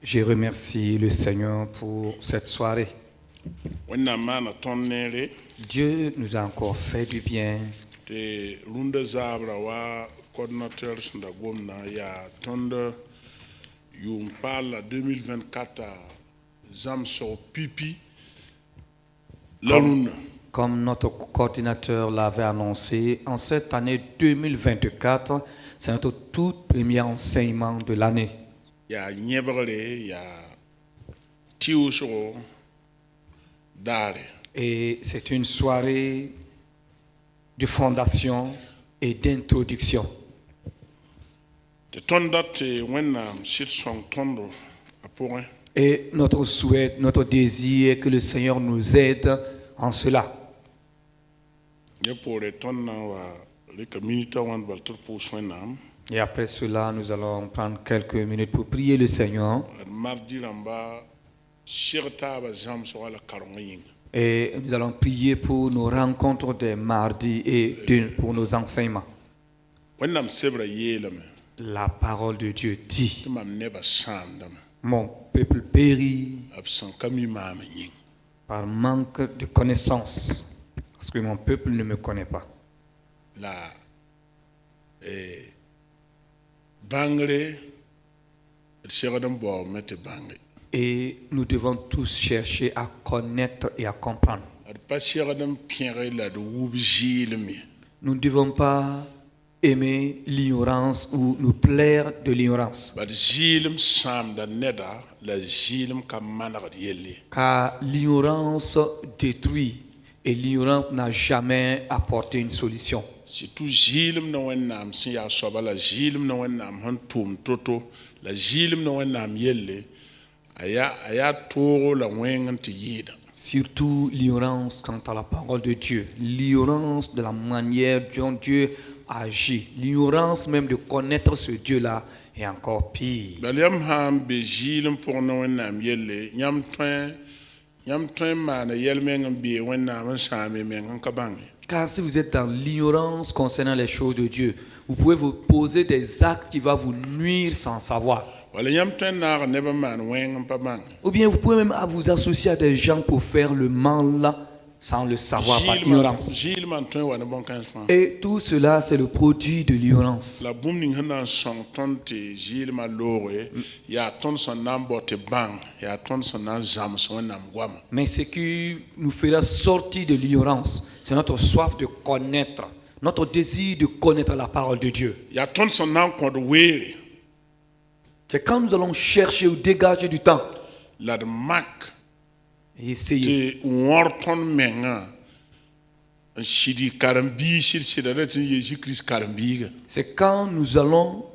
Je remercie le Seigneur pour cette soirée. Dieu nous a encore fait du bien. Comme notre coordinateur l'avait annoncé, en cette année 2024, c'est notre tout premier enseignement de l'année. Et c'est une soirée de fondation et d'introduction. Et notre souhait, notre désir est que le Seigneur nous aide en cela. Et après cela, nous allons prendre quelques minutes pour prier le Seigneur. Et nous allons prier pour nos rencontres des mardis et pour nos enseignements. La parole de Dieu dit: mon peuple périt par manque de connaissance, parce que mon peuple ne me connaît pas. Et nous devons tous chercher à connaître et à comprendre. Nous ne devons pas aimer l'ignorance ou nous plaire de l'ignorance. Car l'ignorance détruit et l'ignorance n'a jamais apporté une solution. Surtout l'ignorance quant à la parole de Dieu, l'ignorance de la manière dont Dieu agit, l'ignorance même de connaître ce Dieu-là est encore pire. Car si vous êtes dans l'ignorance concernant les choses de Dieu, vous pouvez vous poser des actes qui vont vous nuire sans savoir. Ou bien vous pouvez même vous associer à des gens pour faire le mal là, sans le savoir par ignorance. Et tout cela, c'est le produit de l'ignorance. Mais ce qui nous fera sortir de l'ignorance, c'est notre soif de connaître, notre désir de connaître la parole de Dieu. C'est quand nous allons chercher ou dégager du temps. Et essayer. C'est quand nous allons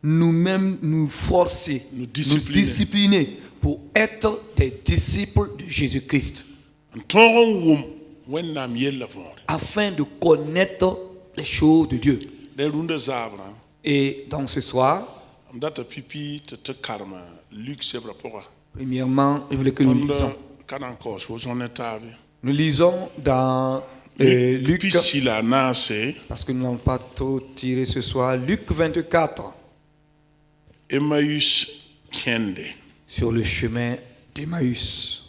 nous-mêmes nous forcer, nous discipliner pour être des disciples de Jésus-Christ. Afin de connaître les choses de Dieu. Et donc ce soir, premièrement, je voulais que nous lisions. Nous lisons dans Luc, parce que nous n'avons pas tout tiré ce soir, Luc 24, sur le chemin d'Emmaüs.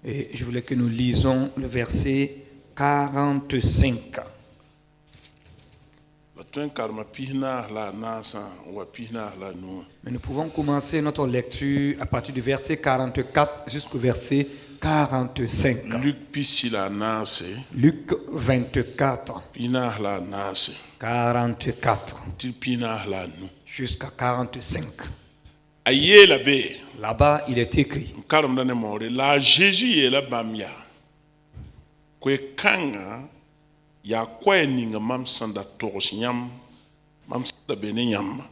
Et je voulais que nous lisons le verset 45. Mais nous pouvons commencer notre lecture à partir du verset 44 jusqu'au verset 45. Luc 24. 44. Jusqu'à 45. Là-bas, il est écrit. La Jésus est la bamia. Kwe kanga ya kwe ninga mamsanda torosinyam mamsanda benenyam.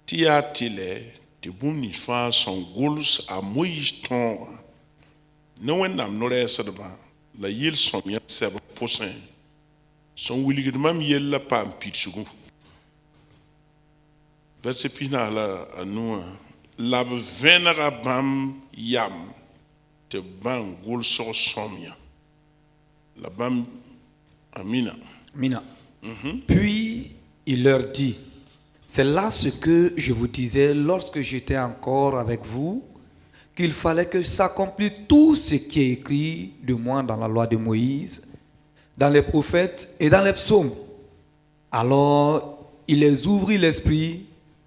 Tia tile tibuni fa son guls a moïse ton. No wendam no resadba la yil son ya seba posin. Son wiligid mam yel la pam pitsugu. Verset pina la anua. La venera bam yam te ban gol so somia la bam amina Mina. Puis il leur dit, c'est là ce que je vous disais lorsque j'étais encore avec vous, qu'il fallait que s'accomplisse tout ce qui est écrit de moi dans la loi de Moïse, dans les prophètes et dans les psaumes. Alors il les ouvrit l'esprit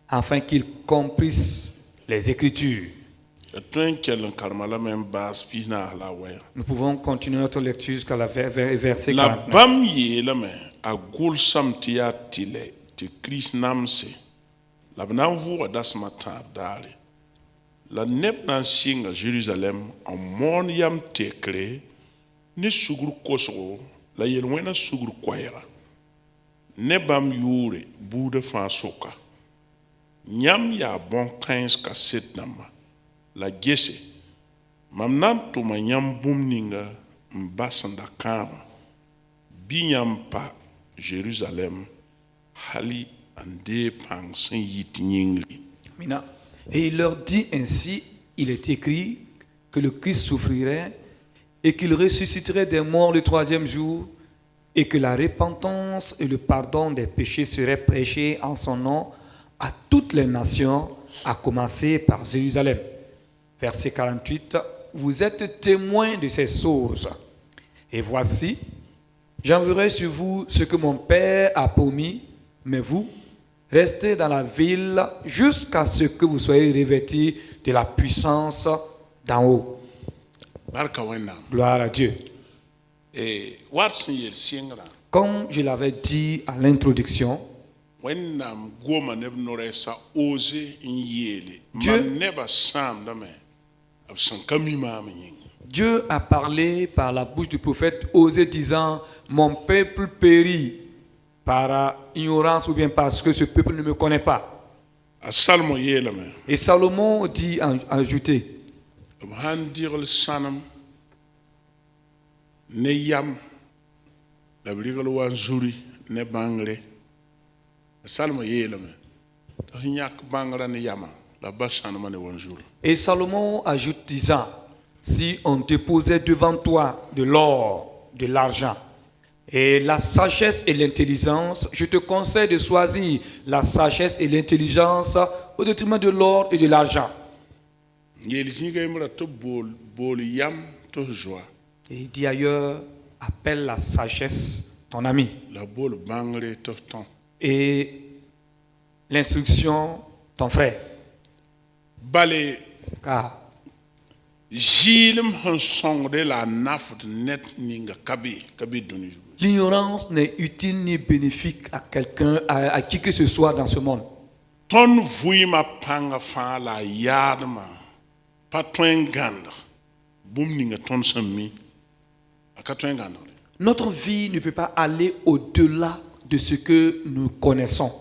afin qu'ils comprissent les Écritures. Nous pouvons continuer notre lecture jusqu'à la verset la 49. bam yela me a gol sam ti ya tile ti Christ namse la bna vu das mata dale la neb nan singa Jerusalem en mon yam tekre ni sugru koso la yel wena sugru kwayra ne bam yure bude fa soka nyam ya bon 15 ka set nama la gese mam nam to ma nyam bum ninga mbasanda kama binyam pa Jérusalem hali ande pang sen yit nyingli. Mina. Et il leur dit ainsi, il est écrit que le Christ souffrirait et qu'il ressusciterait des morts le troisième jour et que la repentance et le pardon des péchés seraient prêchés en son nom à toutes les nations, à commencer par Jérusalem. Verset 48, vous êtes témoins de ces choses. Et voici, j'enverrai sur vous ce que mon Père a promis, mais vous, restez dans la ville jusqu'à ce que vous soyez revêtis de la puissance d'en haut. Gloire à Dieu. Comme je l'avais dit à l'introduction, Dieu a parlé par la bouche du prophète Osée disant, mon peuple périt par ignorance ou bien parce que ce peuple ne me connaît pas. Et Salomon dit, ajouté, et Salomon ajoute disant, si on te posait devant toi de l'or, de l'argent, et la sagesse et l'intelligence, je te conseille de choisir la sagesse et l'intelligence au détriment de l'or et de l'argent. Et il dit ailleurs, appelle la sagesse ton ami. Et l'instruction ton frère. Car l'ignorance n'est utile ni bénéfique à quelqu'un, à qui que ce soit dans ce monde. Notre vie ne peut pas aller au-delà de ce que nous connaissons.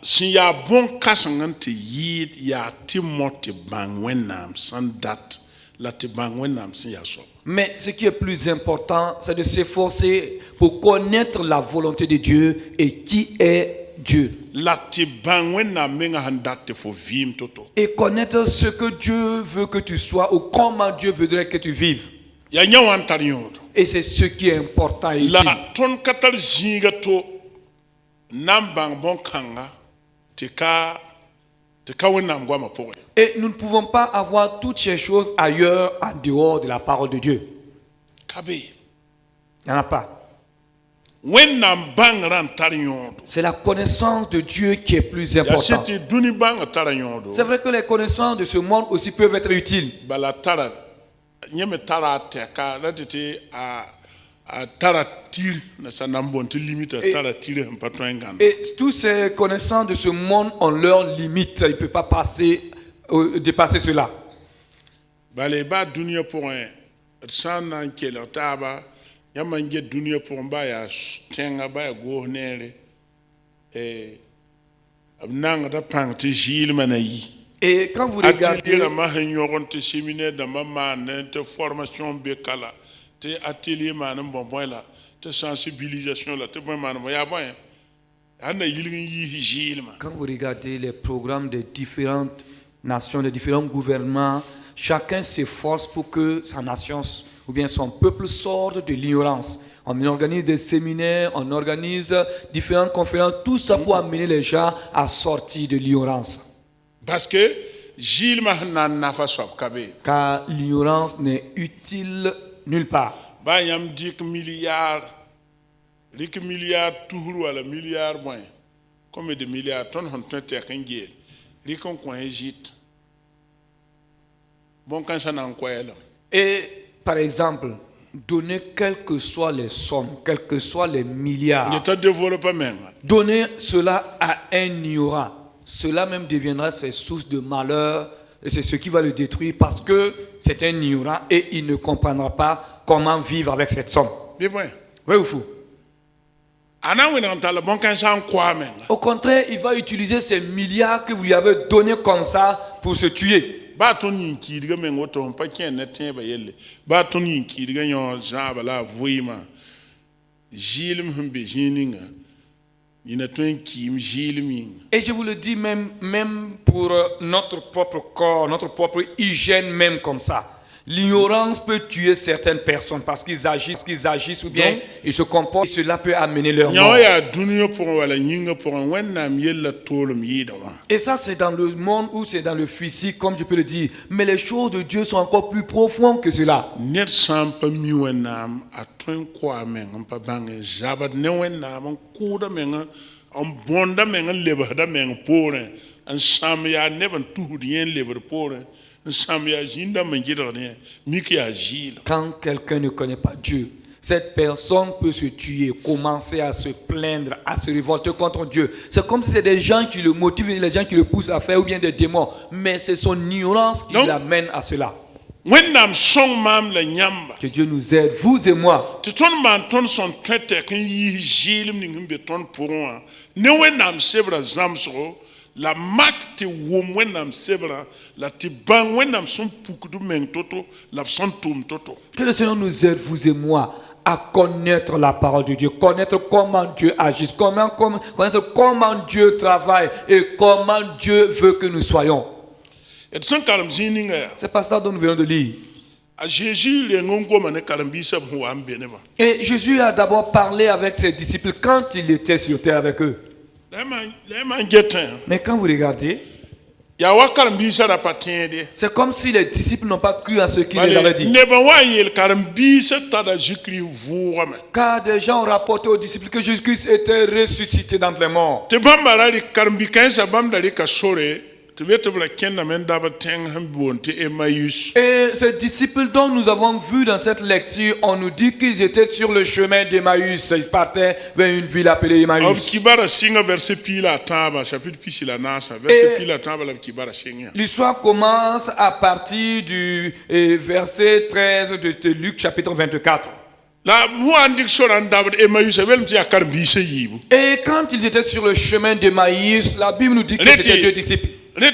Si ya bon kasangan te yid ya timote bangwenam sandat la te bangwenam si ya so. Mais ce qui est plus important, c'est de s'efforcer pour connaître la volonté de Dieu et qui est Dieu. La te bangwenam menga handate fo vim toto. Et connaître ce que Dieu veut que tu sois ou comment Dieu voudrait que tu vives. Ya nyawan tariodo. Et c'est ce qui est important et la ton katal zinga to nambang bon kanga. Et nous ne pouvons pas avoir toutes ces choses ailleurs en dehors de la parole de Dieu. Il n'y en a pas. C'est la connaissance de Dieu qui est plus importante. C'est vrai que les connaissances de ce monde aussi peuvent être utiles. Et tous ces connaissances de ce monde ont leurs limites. Il ne peut pas dépasser cela. Et quand vous regardez te atelier manam bonbon la te sensibilisation la te bon manam ya bon anda yilin yi jilma. Quand vous regardez les programmes des différentes nations, des différents gouvernements, chacun s'efforce pour que sa nation ou bien son peuple sorte de l'ignorance. On organise des séminaires, on organise différentes conférences, tout ça pour amener les gens à sortir de l'ignorance. Parce que Gilles Mahna n'a pas soit kabé. Car l'ignorance n'est utile nulle part. Bah yam dik milliard toujours à la milliard moins. Combien de milliards tonnes on traite à Kengel. Rikon coin Égypte. Bon quand ça n'en quoi là. Et par exemple, donner quelles que soient les sommes, quels que soient les milliards, Ne te développe pas même. donner cela à un ignorant, cela même deviendra ses sources de malheur et c'est ce qui va le détruire parce que c'est un ignorant et il ne comprendra pas comment vivre avec cette somme. Bien bon. Vrai ou fou? Ana on entend le bon quand ça en quoi même. Au contraire, il va utiliser ces milliards que vous lui avez donnés comme ça pour se tuer. Ba ton yin ki diga men woto on pa kien na tin ba yelle. Ba ton yin ki diga nyon jaba la voima. Jilim humbe jininga. Ina ton ki jilim. Et je vous le dis même pour notre propre corps, notre propre hygiène même comme ça. L'ignorance peut tuer certaines personnes parce qu'ils agissent ou bien ils se comportent. Et cela peut amener leur mort. Ya dunia pour wala nyinga pour wennam yella tolum yida wa. Et ça, c'est dans le monde ou c'est dans le physique, comme je peux le dire. Mais les choses de Dieu sont encore plus profondes que cela. Net sampa mi wennam a ton kwa men on pa bange jabad ne wennam on kuda men on bonda men leba da men pore en sam ya neban tout rien leba pore. Quand quelqu'un ne connaît pas Dieu, cette personne peut se tuer, commencer à se plaindre, à se révolter contre Dieu. C'est comme si c'est des gens qui le motivent, des gens qui le poussent à faire, ou bien des démons. Mais c'est son ignorance qui l'amène à cela. Que Dieu nous aide, vous et moi. La mak te wom wenam sebra la te bang wenam son pukudu men toto la son tum toto. Que le Seigneur nous aide, vous et moi, à connaître la parole de Dieu, connaître comment Dieu agit, connaître comment Dieu travaille et comment Dieu veut que nous soyons. C'est pas ça dont nous venons de lire. Et Jésus a d'abord parlé avec ses disciples quand il était sur terre avec eux. Mais quand vous regardez, c'est comme si les disciples n'ont pas cru à ce qu'il les avait dit. Car des gens ont rapporté aux disciples que Jésus-Christ était ressuscité d'entre les morts. Et ces disciples dont nous avons vu dans cette lecture, on nous dit qu'ils étaient sur le chemin d'Emmaüs. Ils partaient vers une ville appelée Emmaüs. L'histoire commence à partir du verset 13 de Luc chapitre 24. Et quand ils étaient sur le chemin d'Emmaüs, la Bible nous dit que c'était deux disciples. Et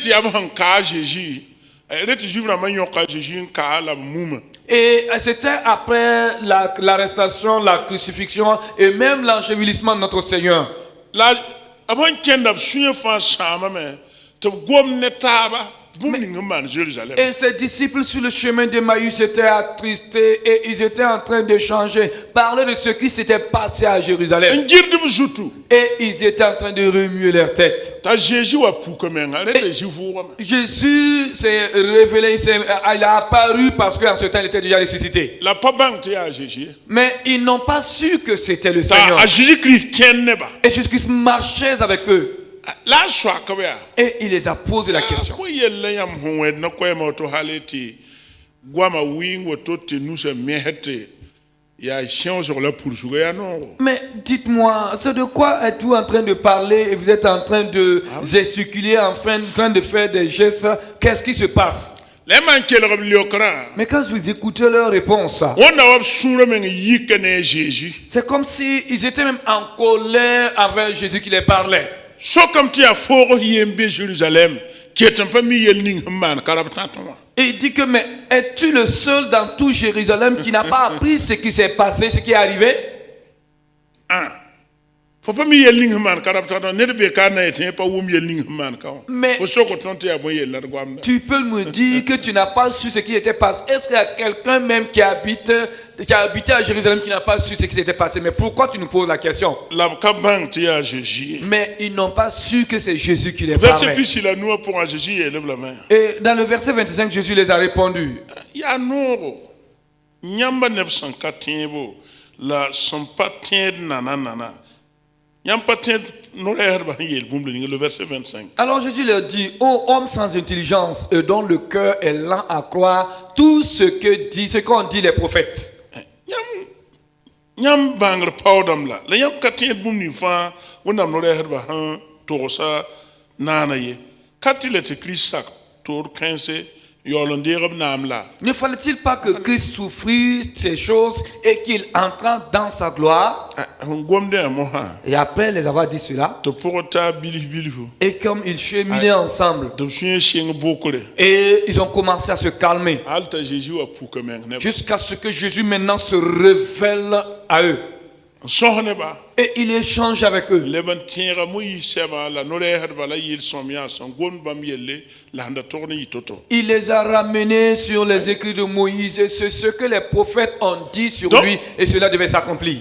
c'était après l'arrestation, la crucifixion et même l'enchevêtrement de notre Seigneur. Et ses disciples sur le chemin d'Emmaüs étaient attristés et ils étaient en train d'échanger, parler de ce qui s'était passé à Jérusalem. Et ils étaient en train de remuer leur tête. Jésus s'est révélé, il a apparu parce qu'en ce temps il était déjà ressuscité. Mais ils n'ont pas su que c'était le Seigneur. Et Jésus-Christ marchait avec eux. Et il les a posé la question. Mais dites-moi, c'est de quoi êtes-vous en train de parler et vous êtes en train de gesticuler, en train de faire des gestes? Qu'est-ce qui se passe? Mais quand je vous écoutais leur réponse, c'est comme s'ils étaient même en colère avec Jésus qui les parlait. Et il dit que, mais es-tu le seul dans tout Jérusalem qui n'a pas appris ce qui s'est passé, ce qui est arrivé? Faut pas me yelling man, caraptan, ne be kana et pas où me yelling man. Mais faut choquer tenter à voyer la guam. tu peux me dire que tu n'as pas su ce qui était passé. Est-ce qu'il y a quelqu'un même qui a habité à Jérusalem qui n'a pas su ce qui s'était passé? Mais pourquoi tu nous poses la question? La cabane tia Jésus. Mais ils n'ont pas su que c'est Jésus qui les Verset parlait. plus il a nous pour un Jésus et lève la main. Et dans le verset 25, Jésus les a répondu. Il y a nous. Nyamba 914 bo la son patien nana. Le verset 25. Alors Jésus leur dit, ô homme sans intelligence et dont le cœur est lent à croire tout ce qu'ont dit les prophètes. Nyam bangre powdam la. La yam katien bum ni fa wonam no reher ba han to sa nana ye. Katil et Christ tour 15 Ne fallait-il pas que Christ souffrisse ces choses et qu'il entra dans sa gloire? Et après les avoir dit cela, et comme ils cheminaient ensemble, et ils ont commencé à se calmer, jusqu'à ce que Jésus maintenant se révèle à eux. Et il échange avec eux. Il les a ramenés sur les écrits de Moïse et c'est ce que les prophètes ont dit sur lui et cela devait s'accomplir.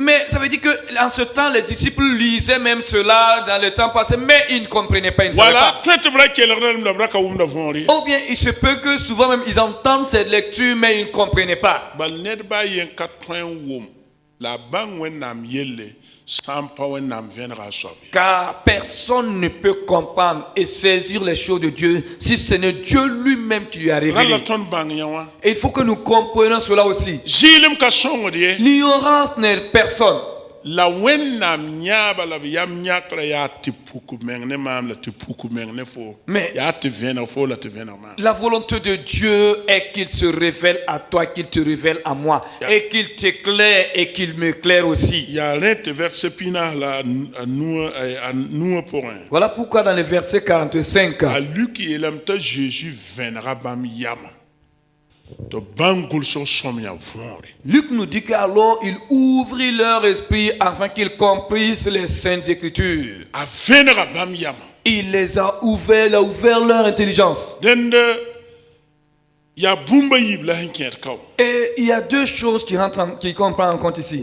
Mais ça veut dire qu'en ce temps, les disciples lisaient même cela dans le temps passé, mais ils ne comprenaient pas. Ils ne savaient pas. Ou bien il se peut que souvent même ils entendent cette lecture, mais ils ne comprenaient pas. Car personne ne peut comprendre et saisir les choses de Dieu si ce n'est Dieu lui-même qui lui a révélé. Et il faut que nous comprenions cela aussi. L'ignorance n'est personne. La wenam nyaba la yam nyakra ya tipuku mengne mam la tipuku mengne fo. Mais ya te vena fo la te vena mam. La volonté de Dieu est qu'il se révèle à toi, qu'il te révèle à moi, et qu'il t'éclaire et qu'il m'éclaire aussi. Il y a un verset pina la nous pour un. Voilà pourquoi dans le verset 45, à lui qui est l'homme de Jésus viendra bam yam. Luc nous dit qu'alors il ouvrit leur esprit afin qu'ils comprissent les saintes écritures. Il les a ouverts, il a ouvert leur intelligence. Et il y a deux choses qui comprennent en compte ici.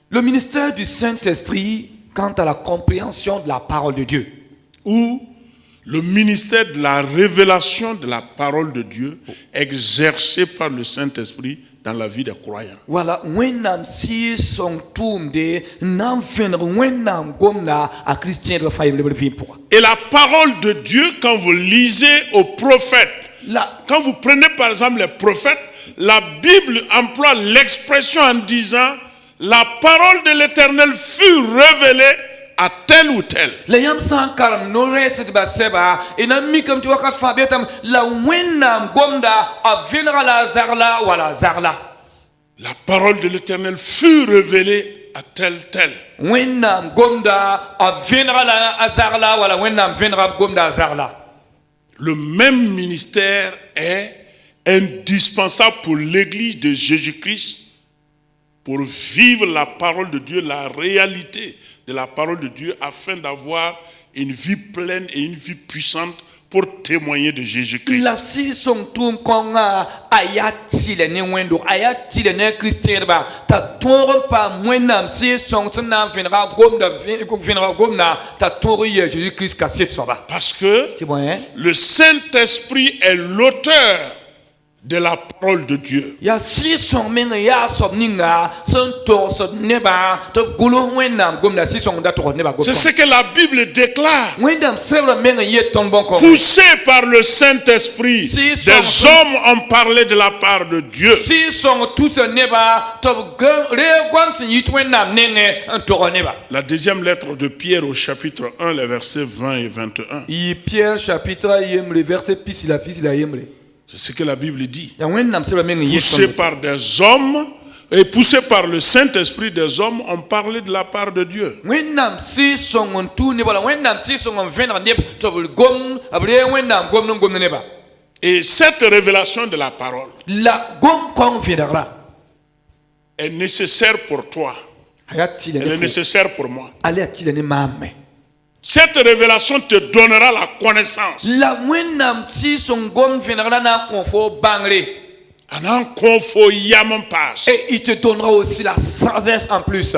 Le ministère du Saint-Esprit quant à la compréhension de la parole de Dieu. Ou le ministère de la révélation de la parole de Dieu exercé par le Saint-Esprit dans la vie des croyants. Voilà, et la parole de Dieu, quand vous lisez aux prophètes, quand vous prenez par exemple les prophètes, la Bible emploie l'expression en disant la parole de l'Éternel fut révélée à tel ou tel. La parole de l'Éternel fut révélée à tel tel. Le même ministère est indispensable pour l'Église de Jésus-Christ pour vivre la parole de Dieu, la réalité de la parole de Dieu, afin d'avoir une vie pleine et une vie puissante pour témoigner de Jésus-Christ. Parce que le Saint-Esprit est l'auteur de la parole de Dieu. C'est ce que la Bible déclare. Poussé par le Saint-Esprit, des hommes ont parlé de la part de Dieu. La deuxième lettre de Pierre au chapitre 1, les versets 20 et 21. Pierre chapitre 1, le verset c'est ce que la Bible dit. Poussé par des hommes et poussé par le Saint-Esprit, des hommes ont parlé de la part de Dieu. Et cette révélation de la parole La gom viendra. est nécessaire pour toi. Elle est nécessaire pour moi. Cette révélation te donnera la connaissance. La mwenam si son gom viendra na confort bangre. Anan confo yamon passe. Et il te donnera aussi la sagesse en plus.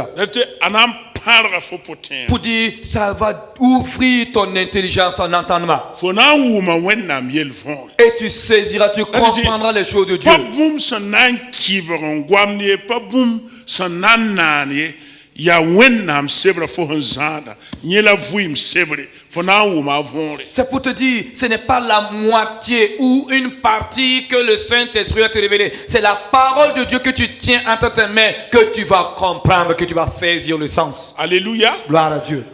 Anan parra fo potin. Pour dire, ça va ouvrir ton intelligence, ton entendement. Fona wuma wennam yelfon. Et tu saisiras, tu comprendras les choses de Dieu. Pas boum sanan kibron gwamni, pas boum sanan nani. Ya wennam sebre fo hanzada. Nyela vuim sebre. C'est pour te dire, ce n'est pas la moitié ou une partie que le Saint-Esprit va te révéler. C'est la parole de Dieu que tu tiens entre tes mains, que tu vas comprendre, que tu vas saisir le sens. Alléluia. Gloire à Dieu.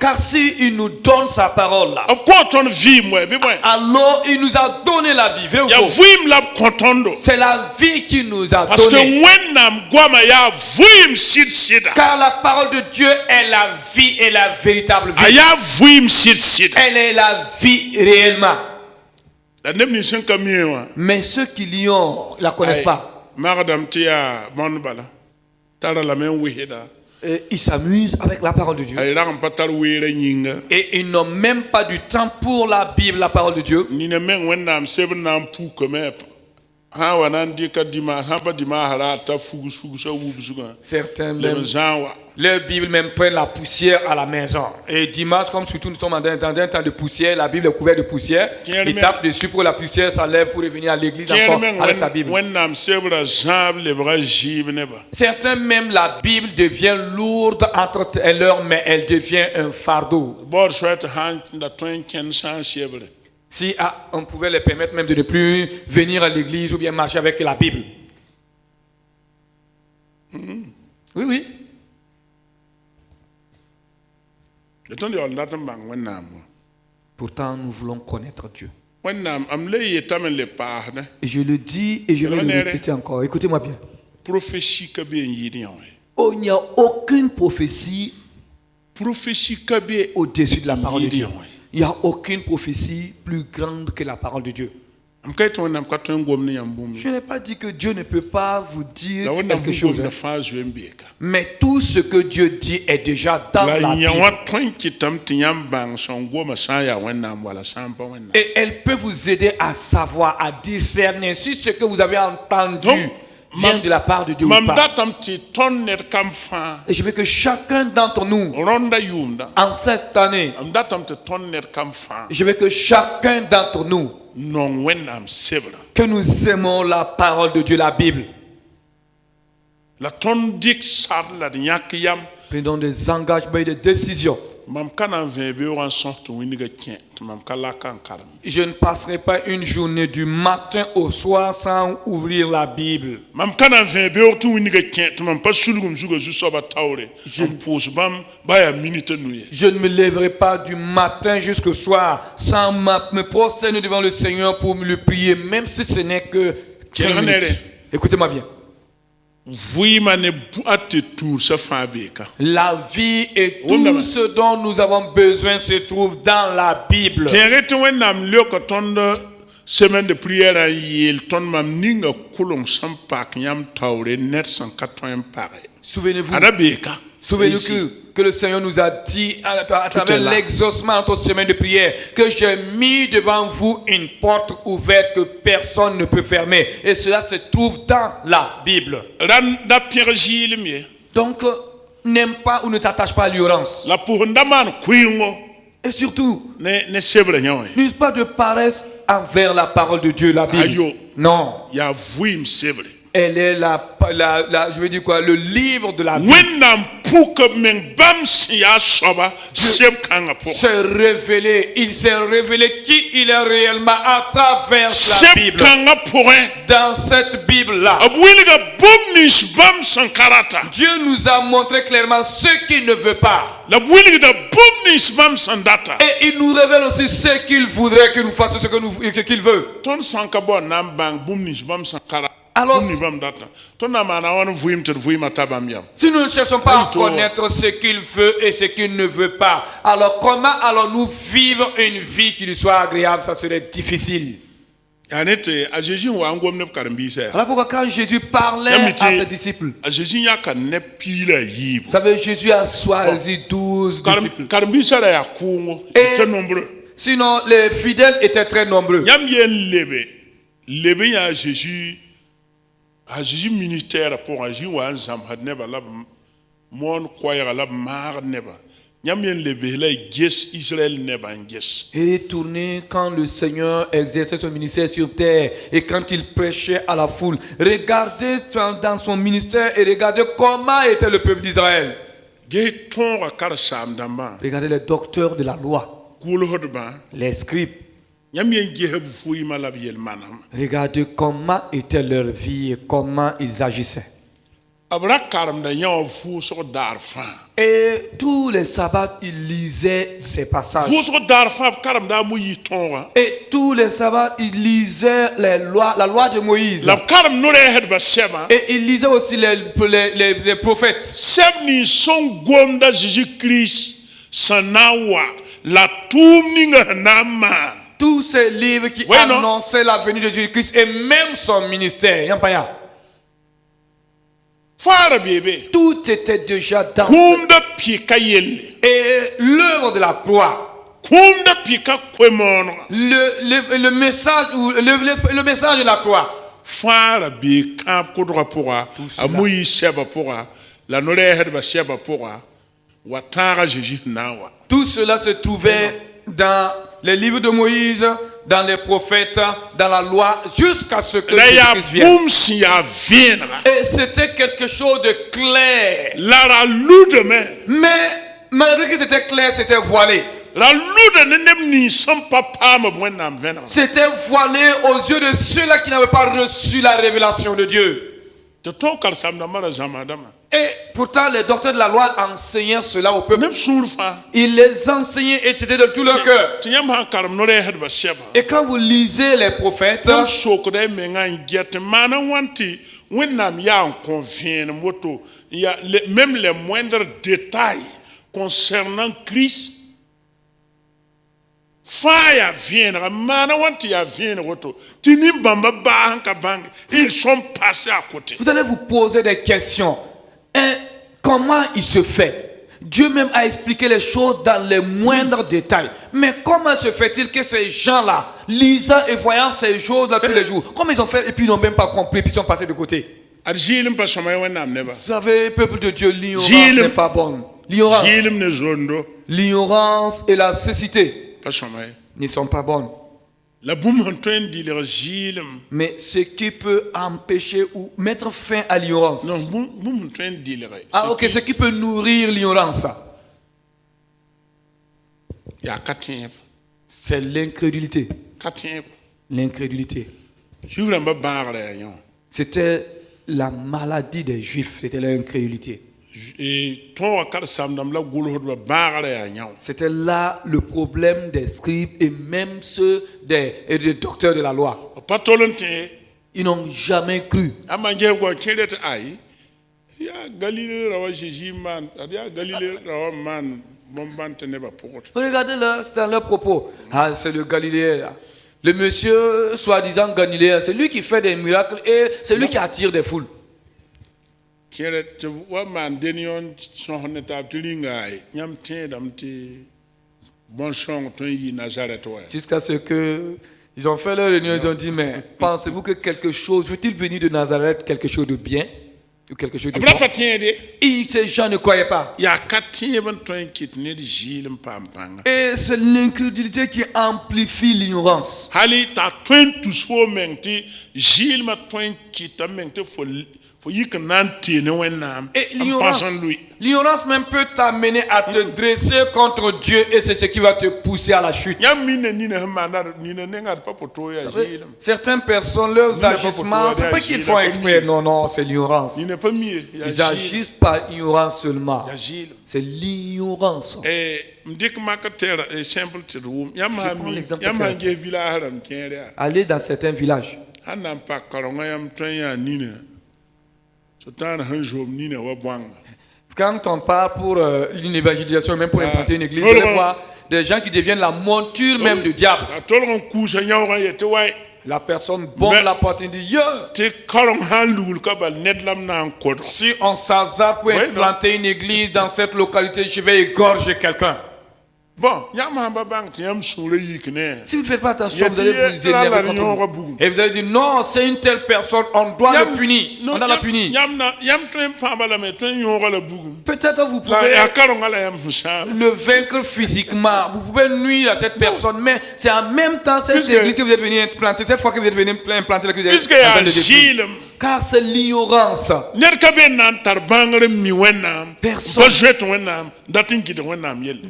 Car si il nous donne sa parole là, alors il nous a donné la vie. C'est la vie qui nous a donné. Car la parole de Dieu est la vie et la véritable vie. Elle est la vie réellement. Mais ceux qui l'y ont la connaissent pas. Et ils s'amusent avec la parole de Dieu. Et ils n'ont même pas du temps pour la Bible, la parole de Dieu. Certains même, leur Bible même prennent la poussière à la maison. Et dimanche, comme surtout nous sommes dans un temps de poussière, la Bible est couverte de poussière. Ils tapent dessus pour la poussière s'enlève pour revenir à l'église encore avec sa Bible. Certains même, la Bible devient lourde entre leurs mains, elle devient un fardeau. Si on pouvait les permettre même de ne plus venir à l'église ou bien marcher avec la Bible. Oui, oui. Pourtant, nous voulons connaître Dieu. Et je le dis et je vais le répéter encore. Écoutez-moi bien. Oh, il n'y a aucune prophétie au-dessus de la parole de Dieu. Il n'y a aucune prophétie plus grande que la parole de Dieu. Je n'ai pas dit que Dieu ne peut pas vous dire quelque chose. Mais tout ce que Dieu dit est déjà dans la Bible. Et elle peut vous aider à savoir, à discerner si ce que vous avez entendu vient de la part de Dieu ou pas. Et je veux que chacun d'entre nous, en cette année, je veux que chacun d'entre nous, que nous aimons la parole de Dieu, la Bible. Prenons des engagements et des décisions. Je ne passerai pas une journée du matin au soir sans ouvrir la Bible. Je ne me lèverai pas du matin jusqu'au soir sans me prosterner devant le Seigneur pour le prier, même si ce n'est que 5 minutes. Écoutez-moi bien. La vie et tout ce dont nous avons besoin se trouve dans la Bible. Semaine de prière à Yel, ton mamninga coulon sans pack yam taure net sans 80 pareil. Souvenez-vous. Souvenez-vous que le Seigneur nous a dit à travers l'exaucement de notre semaine de prière que j'ai mis devant vous une porte ouverte que personne ne peut fermer. Et cela se trouve dans la Bible. Donc, n'aime pas ou ne t'attache pas à l'ignorance. Et surtout, n'use pas de paresse envers la parole de Dieu, la Bible. Non. Elle est je veux dire quoi, le livre de la Bible. Il s'est révélé qui il est réellement à travers la Bible. Dans cette Bible-là, Dieu nous a montré clairement ce qu'il ne veut pas. Et il nous révèle aussi ce qu'il voudrait que nous fassions, ce qu'il veut. Alors, ni bam data to na mana wan vuim ter vuima tabam yam si nous ne cherchons pas à Plutôt. connaître ce qu'il veut et ce qu'il ne veut pas, alors comment allons-nous vivre une vie qui lui soit agréable? Ça serait difficile. anete a Jésus wa ngom ne karambi sa Voilà pourquoi quand Jésus parlait à ses disciples, a Jésus ya kan ne pila yibu vous savez, Jésus a choisi 12 disciples. karambi sa ya kungo Et- te nombreux Sinon, les fidèles étaient très nombreux. yam yen lebe ya a Jésus militaire pour agir wa zam had ne ba la mon koyra la mar ne ba yam yen lebe la ges Israël ne ba ges Il est tourné quand le Seigneur exerçait son ministère sur terre et quand il prêchait à la foule. Regardez dans son ministère et regardez comment était le peuple d'Israël. ge ton kar sam damba Regardez les docteurs de la loi, kul hodba les scribes. yam yen ge habu fuyi malab yel manam Regardez comment était leur vie et comment ils agissaient. abra karam da yan fu so dar fa Et tous les sabbats, ils lisaient ces passages. fu so dar fa karam da mu yi ton Et tous les sabbats, ils lisaient les lois, la loi de Moïse. la karam no re het ba seba Et ils lisaient aussi les prophètes. seb ni son gomda Jésus Christ sanawa la tum ni nga na man Tous ces livres qui Ouais, non? annonçaient la venue de Jésus-Christ et même son ministère. Yampaya. fara bebe Tout était déjà dans. kumda pika yelle Et l'œuvre de la croix, kumda pika kwemono le message, ou le message de la croix, fara be kap kodra pora cela. amuyi seba pora la no re het ba seba pora wa tara Jésus nawa tout cela se trouvait dans les livres de Moïse, dans les prophètes, dans la loi, jusqu'à ce que la ya Jésus-Christ vienne. bum si ya venra Et c'était quelque chose de clair. la ra lude me Mais malgré que c'était clair, c'était voilé. la lude ne nem ni sam papa ma bwenam venra C'était voilé aux yeux de ceux-là qui n'avaient pas reçu la révélation de Dieu. te to kal sam na mara zamadama Et pourtant, les docteurs de la loi enseignaient cela au peuple. nem surfa Ils les enseignaient et c'était de tout leur cœur. tinyam ha karam no re het ba seba Et quand vous lisez les prophètes, tam soko de me ngan get mana wanti wennam ya en convient moto ya même les moindres détails concernant Christ fire viendra mana wanti ya viendra woto tinim bamba ba hanka bang ils sont passés à côté vous allez vous poser des questions. Et comment il se fait? Dieu même a expliqué les choses dans les moindres détails. Mais comment se fait-il que ces gens-là, lisant et voyant ces choses-là tous les jours, comment ils ont fait et puis ils n'ont même pas compris, puis ils sont passés de côté? arjilim pa somay wennam neba Vous savez, peuple de Dieu, l'ignorance Gilles. n'est pas bonne. L'ignorance, jilim ne zondo l'ignorance et la cécité pa somay ne sont pas bonnes. la boum hontoen di le jilim Mais ce qui peut empêcher ou mettre fin à l'ignorance. non boum hontoen di le Ah ok, ce qui peut nourrir l'ignorance, ya katin c'est l'incrédulité. katin L'incrédulité. juvra ba bagre yon C'était la maladie des Juifs, c'était l'incrédulité. et ton kar samdam la gulhod ba bagre yon C'était là le problème des scribes et même ceux des docteurs de la loi. patolonte Ils n'ont jamais cru. amanje go kiret ay ya galile rawa Jésus man ya galile rawa man bombante ne ba pokot Regardez-le, c'est dans leurs propos. Ah, c'est le Galiléen là. Le monsieur, soi-disant Galiléen, c'est lui qui fait des miracles et c'est lui qui attire des foules. kiret wa man denion son honeta tulinga ay nyam tin dam ti bon son ton yi Nazareth wa Jusqu'à ce que ils ont fait leur réunion, ils ont dit, mais pensez-vous que quelque chose, veut-il venir de Nazareth, quelque chose de bien ou quelque chose de abla bon? patien de Et ces gens ne croyaient pas. ya katin ban ton kit ne di jilim pampanga Et c'est l'incrédulité qui amplifie l'ignorance. hali ta ton tu so menti jil ma ton kit menti fo yik nanti ne wennam Et en pensant lui l'ignorance même peut t'amener à te dresser contre Dieu et c'est ce qui va te pousser à la chute. nyam mine ni ne manar ni ne ngar papoto ya jilim Certaines personnes, leurs Nous n'avons pas agissements, pour c'est toi pas qu'ils d'agir, font la exprès. commune. Non, non, c'est l'ignorance. ni ne pas mieux ya Ils jilim agissent par ignorance seulement. ya jilim C'est l'ignorance. mdik makatera simple to room yam prends ha mi l'exemple yam ha terre. nge villa haram kere Allez dans certains villages. Hanam pa karonga yam tonya nina. Sotan hanjom nina wa bwanga. Quand on part pour une évangélisation, même pour implanter une église, vous allez voir des gens qui deviennent la monture même du diable. La personne bombe la porte et dit Yo! Si on s'hasarde pour implanter une église dans cette localité, je vais égorger quelqu'un. Bon, si vous ne faites pas attention, vous allez vous énerver contre vous. Et vous allez dire non, c'est une telle personne, on doit le punir. On doit la punir. Peut-être vous pouvez le vaincre physiquement. Vous pouvez nuire à cette personne, mais c'est en même temps cette église que vous êtes venu implanter, cette fois que vous êtes venu implanter la église. Car c'est l'ignorance.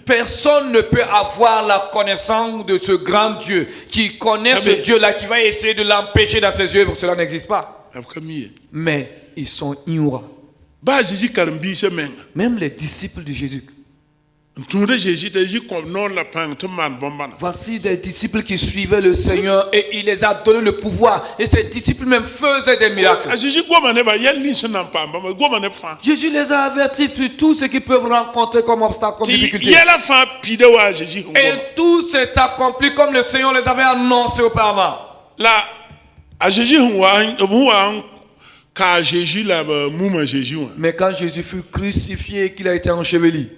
Personne ne peut avoir la connaissance de ce grand Dieu qui connaît ce Dieu-là, qui va essayer de l'empêcher dans ses œuvres. Cela n'existe pas. Mais ils sont ignorants. Même les disciples de Jésus. Voici des disciples qui suivaient le Seigneur et il les a donné le pouvoir. Et ces disciples même faisaient des miracles. Jésus les a avertis sur tout ce qu'ils peuvent rencontrer comme obstacle, comme difficulté. Et tout s'est accompli comme le Seigneur les avait annoncé auparavant. Mais quand Jésus fut crucifié et qu'il a été enseveli,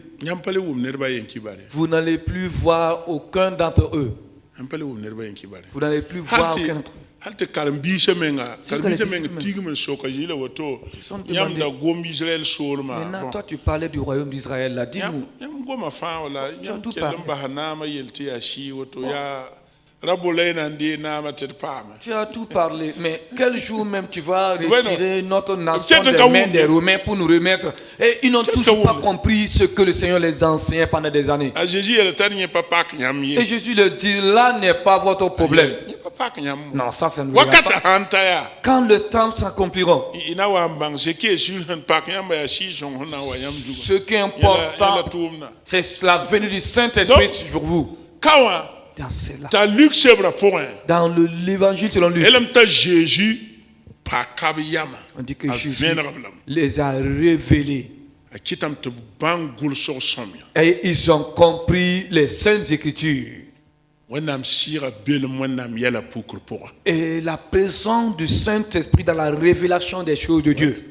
vous n'allez plus voir aucun d'entre eux. Vous n'allez plus voir aucun d'entre eux. Maintenant, toi tu parlais du royaume d'Israël là, dis-nous. Tu as tout parlé, mais quel jour même tu vas retirer notre nation des mains des Romains pour nous remettre? Et ils n'ont toujours pas compris ce que le Seigneur les enseignait pendant des années. Et Jésus leur dit, là n'est pas votre problème. Non, ça c'est nous. Quand le temps s'accomplira, ce qui est important, c'est la venue du Saint-Esprit sur vous. Dans l'évangile selon Luc, on dit que Jésus les a révélés. Et ils ont compris les saintes écritures. Et la présence du Saint-Esprit dans la révélation des choses de Dieu.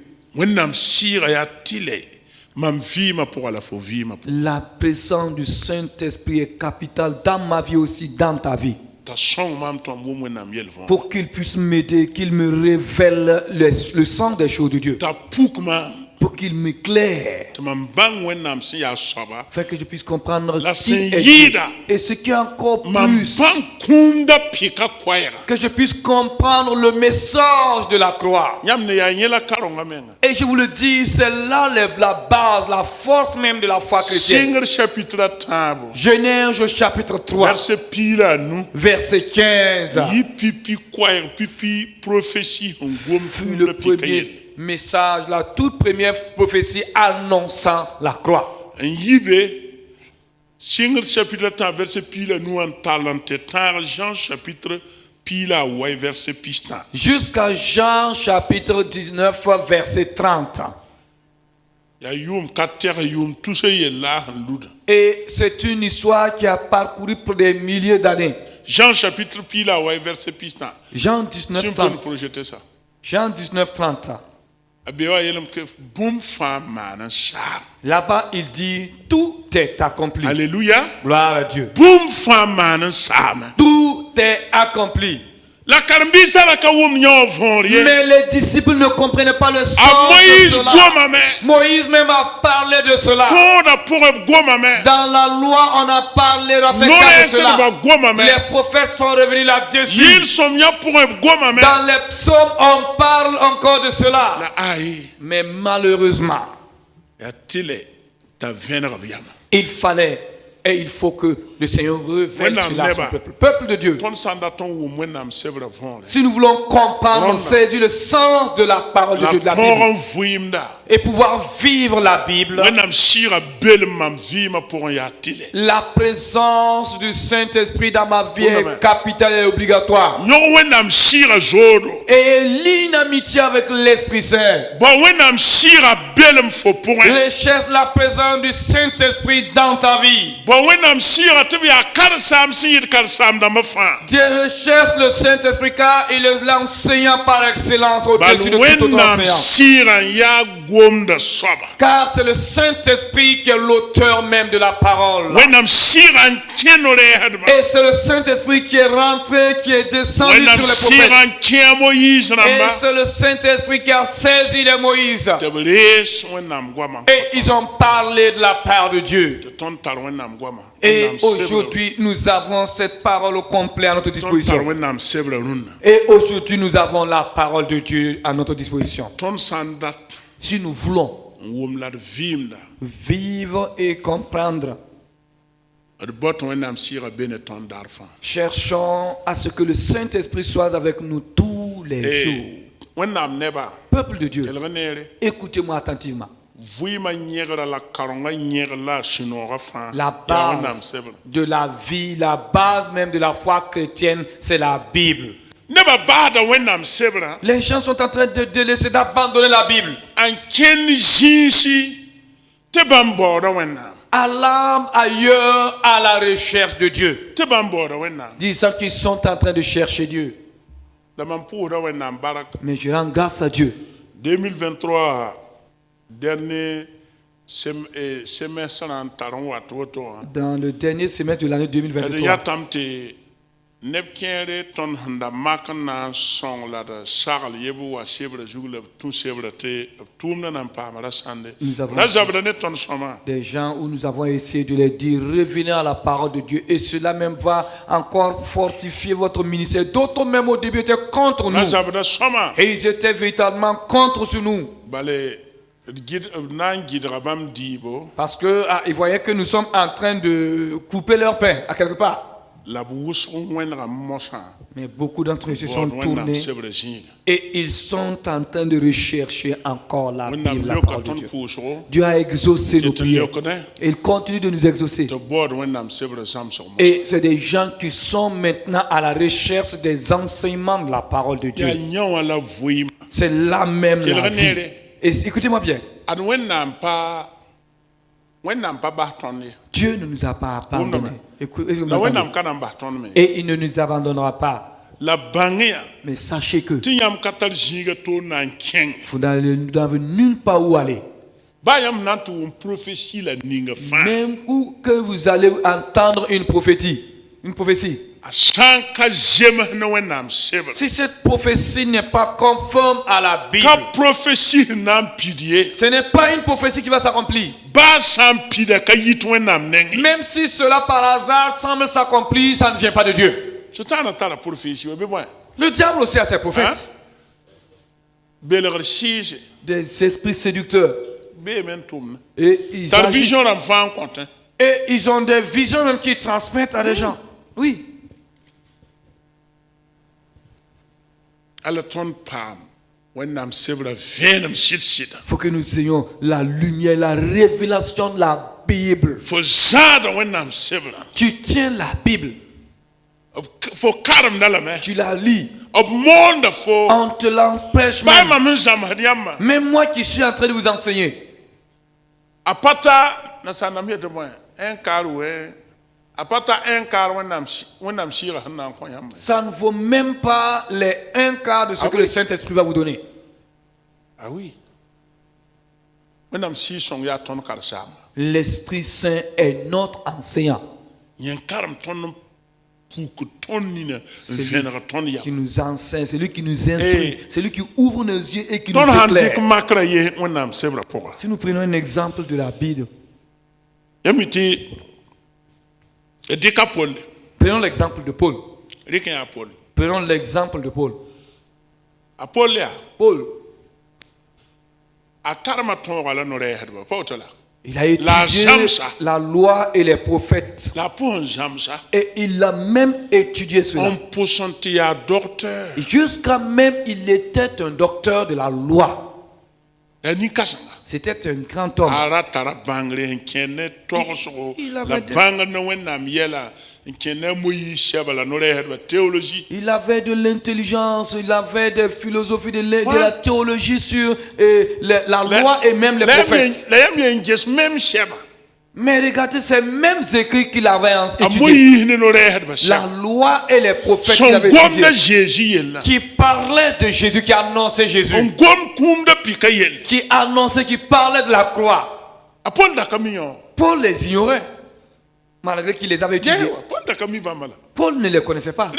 La présence du Saint-Esprit est capitale dans ma vie aussi, dans ta vie. Pour qu'il puisse m'aider, qu'il me révèle le sens des choses de Dieu. Pour qu'il m'éclaire. Afin que je puisse comprendre qui est Dieu. Et ce qui est encore plus. Que je puisse comprendre le message de la croix. Et je vous le dis, c'est là la base, la force même de la foi chrétienne. Genèse chapitre 3. Verset 15. Fut le premier message, la toute première prophétie annonçant la croix. Jusqu'à Jean chapitre 19 verset 30. Et c'est une histoire qui a parcouru pour des milliers d'années. Jean chapitre verset Jean 19 30. Jean 19 30. Là-bas, il dit tout est accompli. Alléluia. Gloire à Dieu. Tout est accompli. Mais les disciples ne comprenaient pas le sens de cela. Moïse même a parlé de cela. Dans la loi, on a parlé de cela. Les prophètes sont revenus là-dessus. Dans les psaumes, on parle encore de cela. Mais malheureusement, il fallait Et il faut que le Seigneur révèle Wennam cela à son neba. peuple. Peuple de Dieu. Ton sanda ton wum wennam sebra vore. Si nous voulons comprendre, Ronda. saisir le sens de la parole de La Dieu, de la toron Bible, vuimda. et pouvoir vivre la Bible, Wennam shira bel mam vima pour ya tile. la présence du Saint-Esprit dans ma vie Ronda. est capitale et obligatoire. Nyon wennam shira zodo. Et l'inamitié avec l'Esprit Saint. Bon wennam shira belem fo pour. Recherche la présence du Saint-Esprit dans ta vie. Bon wennam shira tibi a karsam sir karsam da mafa. Dieu recherche le Saint-Esprit car il est l'enseignant par excellence au-dessus de Bal tout autre wennam enseignant. shira ya gom da soba. Car c'est le Saint-Esprit qui est l'auteur même de la parole. Wennam shira kenore hadma. Et c'est le Saint-Esprit qui est rentré, qui est descendu Wennam sur les shira prophètes. kemo Et yisramba. c'est le Saint-Esprit qui a saisi les Moïse. Tebres wennam gwama. Et ils ont parlé de la part de Dieu. De ton tar wennam gwama. Et Wennam sebra. aujourd'hui, nous avons cette parole au complet à notre Ton tar disposition. wennam sebra run. Et aujourd'hui, nous avons la parole de Dieu à notre disposition. Ton sandat Si nous voulons wum lad vimda. vivre et comprendre, Ad bot wennam shira bene ton darfa. cherchons à ce que le Saint-Esprit soit avec nous tous les jours. Eh, wennam neba. Peuple de Dieu, Elvenere. écoutez-moi attentivement. Vuima nyegra la karonga nyegla sinora fa. La Ya wennam base sebra. de la vie, la base même de la foi chrétienne, c'est la Bible. Neba bada wennam sebra. Les gens sont en train de délaisser, d'abandonner la Bible. An ken jinsi te bambora wennam. À l'âme ailleurs, à la recherche de Dieu. Te bambora wennam. Disant qu'ils sont en train de chercher Dieu. Da mampura wennam barak. Mais je rends grâce à Dieu. 2023 dernier semestre en taron watoto. Dans le dernier semestre de l'année Ade 2023, yatamte nepkere ton handa makana song la da sagal yebu wa sebra jugla tout sebra te tumna nan pamara sande. Nous avons- La zabra ne ton soma. des gens où nous avons essayé de les dire, revenez à la parole de Dieu. Et cela même va encore fortifier votre ministère. D'autres même au début étaient contre La nous. zabra soma. Et ils étaient véritablement contre sur nous. Bale gid nan gidra bam dibo Parce qu'ils voyaient que nous sommes en train de couper leur pain, à quelque part. la bus wenra mosa. Mais beaucoup d'entre eux se sont Bon tournés wennam sebra jing. et ils sont en train de rechercher encore la Wennam Bible, la loka parole de ton Dieu. pusro. Dieu a exaucé nos Te prières. lokone. Et il continue de nous exaucer. Te bod wennam sebra samso. Et c'est des gens qui sont maintenant à la recherche des enseignements de la parole de Ya Dieu. nyawa la vuima. C'est là même la vie. Kelrenere. Et écoutez-moi bien, Ad wennam pa bahtonne. Dieu ne nous a pas abandonnés. La wennam kana bahtonne me. Et il ne nous abandonnera pas. La bangia. Mais sachez que Tinyam katal jinga to nan keng. vous n'avez nulle part où aller. Bayam nantu une prophétie la ninga fa. Même où que vous allez entendre une prophétie. Une prophétie. Asanka jema na wennam sebra. Si cette prophétie n'est pas conforme à la Bible, Ka prophétie nan pidie. ce n'est pas une prophétie qui va s'accomplir. Ba sam pida ka yit wennam nengi. Même si cela par hasard semble s'accomplir, ça ne vient pas de Dieu. Sotana tala prophétie be boy. Le diable aussi a ses prophètes. Beler sise. Des esprits séducteurs. Be men tumna. Et ils, Ta agissent. vision ram fa en compte. Et ils ont des visions même qui transmettent à des gens. Oui. Ala ton pam. Wennam sebra venam shit. Il faut que nous ayons la lumière, la révélation de la Bible. Fo zada wennam sebra. Tu tiens la Bible, Fo karam dala me. tu la lis, Of monde fo. on te l'empêche Ba même. ma mun zam hadiamma. Même moi qui suis en train de vous enseigner. Apata na sanam yete boy. En karu apata en kar wennam shira hanan ko yamma. Ça ne vaut même pas les un quart de ce que oui. le Saint-Esprit va vous donner. Ah oui. Wennam si song ya ton kar sam. L'Esprit Saint est notre enseignant. Yen karam ton pour que ton nina venera ton ya. Qui nous enseigne, c'est lui qui nous instruit, c'est lui qui ouvre nos yeux et qui Ton nous handik éclaire. makra ye wennam sebra poa. Si nous prenons un exemple de la Bible, Yamiti Paul. prenons l'exemple de Paul. Rikin ya Paul. Prenons l'exemple de Paul. Paul ya. Paul, A karma ton wala no re hadba. Pautala. Il a étudié la loi et les prophètes. Et il a même étudié cela. Jusqu'à même, il était un docteur de la loi. C'était un grand homme. Il avait de l'intelligence, il avait des philosophies, de la théologie sur la loi et même les prophètes. Mais regardez, ces mêmes écrits qu'il avait étudiés, la loi et les prophètes qu'il avait étudiés, qui parlaient de Jésus, qui annonçaient Jésus, qui annonçaient, qui parlaient de la croix. Paul les ignorait, malgré qu'il les avait étudiés. Paul ne les connaissait pas.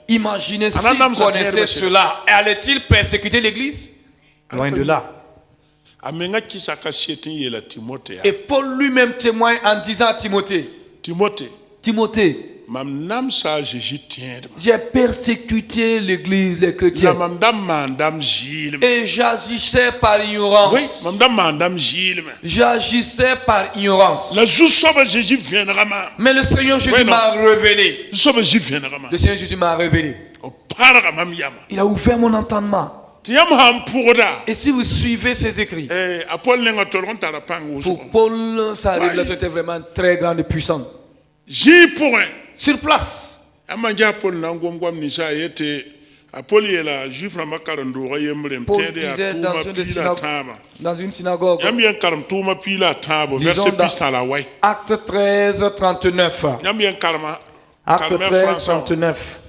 Imaginez s'il connaissait cela, allait-il persécuter l'église? Loin de là. Et Paul lui-même témoigne en disant à Timothée, Timothée, j'ai persécuté l'église, les chrétiens, et j'agissais par ignorance. J'agissais par ignorance. Mais le Seigneur Jésus m'a révélé. Le Seigneur Jésus m'a révélé. Il a ouvert mon entendement. Et si vous suivez ses écrits, pour Paul, sa révélation était vraiment très grande et puissante. Sur place. Paul disait dans une synagogue, disons dans Acte 13, 39. Acte 13, 39.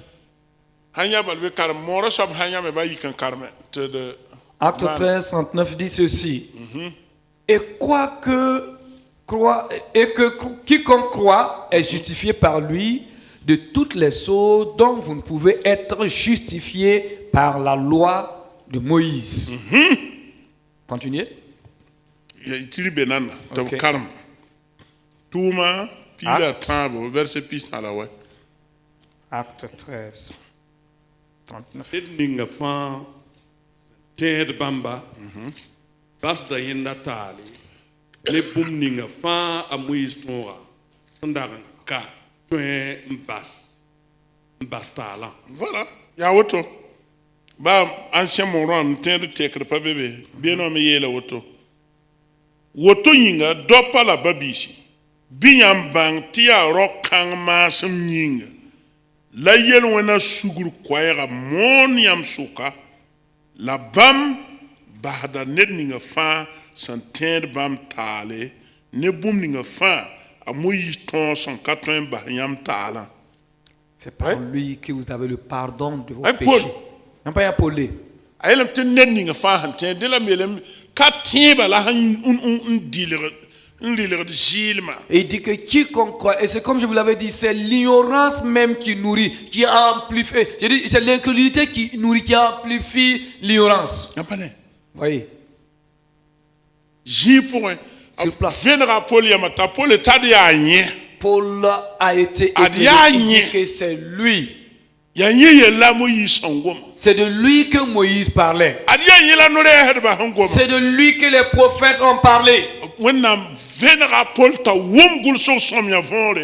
Acte 13, 39 dit ceci. Et quiconque croit est justifié par lui de toutes les choses dont vous ne pouvez être justifié par la loi de Moïse. Continuez. Okay. Acte 13. 39. Voilà. Yawoto. Ba ancien moron tende tekre pa bébé. Bien homme yela woto. Woto yinga dopa la babisi. Binyam bang tia rokang masum yinga. La yel wena sugur kwayra mon yam suka. La bam bahda net ninga fa santen bam tale. Ne boum ninga fa. C'est par lui que vous avez le pardon de vos péchés. Non pas Paulé. Et il dit que quiconque croit, et c'est comme je vous l'avais dit, c'est l'ignorance même qui nourrit, qui amplifie. C'est l'incrédulité qui nourrit, qui amplifie l'ignorance. Voyez. Sur place. Paul a été étonné que c'est lui. C'est de lui que Moïse parlait. C'est de lui que les prophètes ont parlé.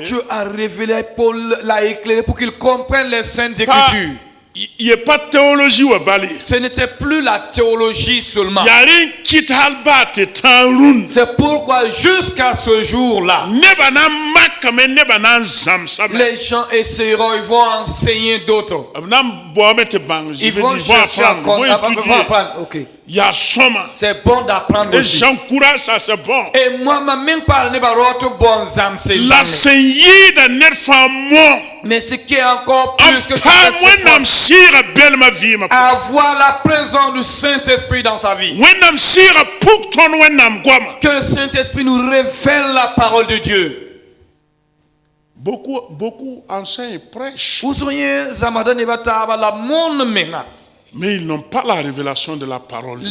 Dieu a révélé, Paul l'a éclairé pour qu'il comprenne les saintes écritures. Il n'y a pas de théologie ou bali. Ce n'était plus la théologie seulement. C'est pourquoi jusqu'à ce jour-là, les gens essaieront, ils vont enseigner d'autres. Ils vont chercher à apprendre. Okay. C'est bon d'apprendre aussi. C'est bon. Et moi, ma main parle ne va bon zam c'est la seigneur de net femme. Mais ce qui est encore plus que avoir la présence du Saint-Esprit dans sa vie. Que le Saint-Esprit nous révèle la parole de Dieu. Beaucoup enseignent et prêchent. Mais ils n'ont pas la révélation de la parole.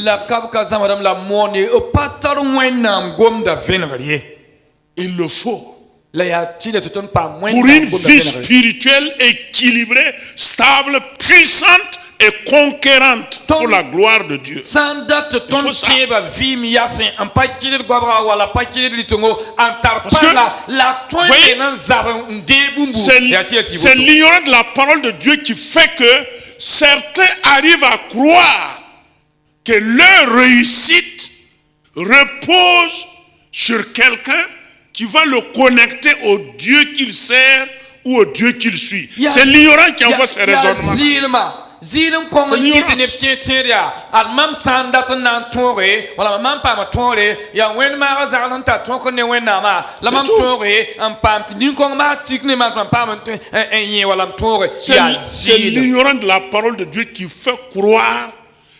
Il le faut. Pour une vie spirituelle équilibrée, stable, puissante et conquérante pour la gloire de Dieu. Parce que c'est l'ignorance de la parole de Dieu qui fait que certains arrivent à croire que leur réussite repose sur quelqu'un qui va le connecter au Dieu qu'il sert ou au Dieu qu'il suit. C'est l'ignorant qui envoie ces raisonnements. Zilum kongo kiti ne pietiria almam sandat nan tore wala mam pa ma tore ya wen ma zalan ta tonko ne wen na ma la mam tore am pam ni kongo ma tik ne ma pa ma en wala tore. C'est l'ignorant de la parole de Dieu qui fait croire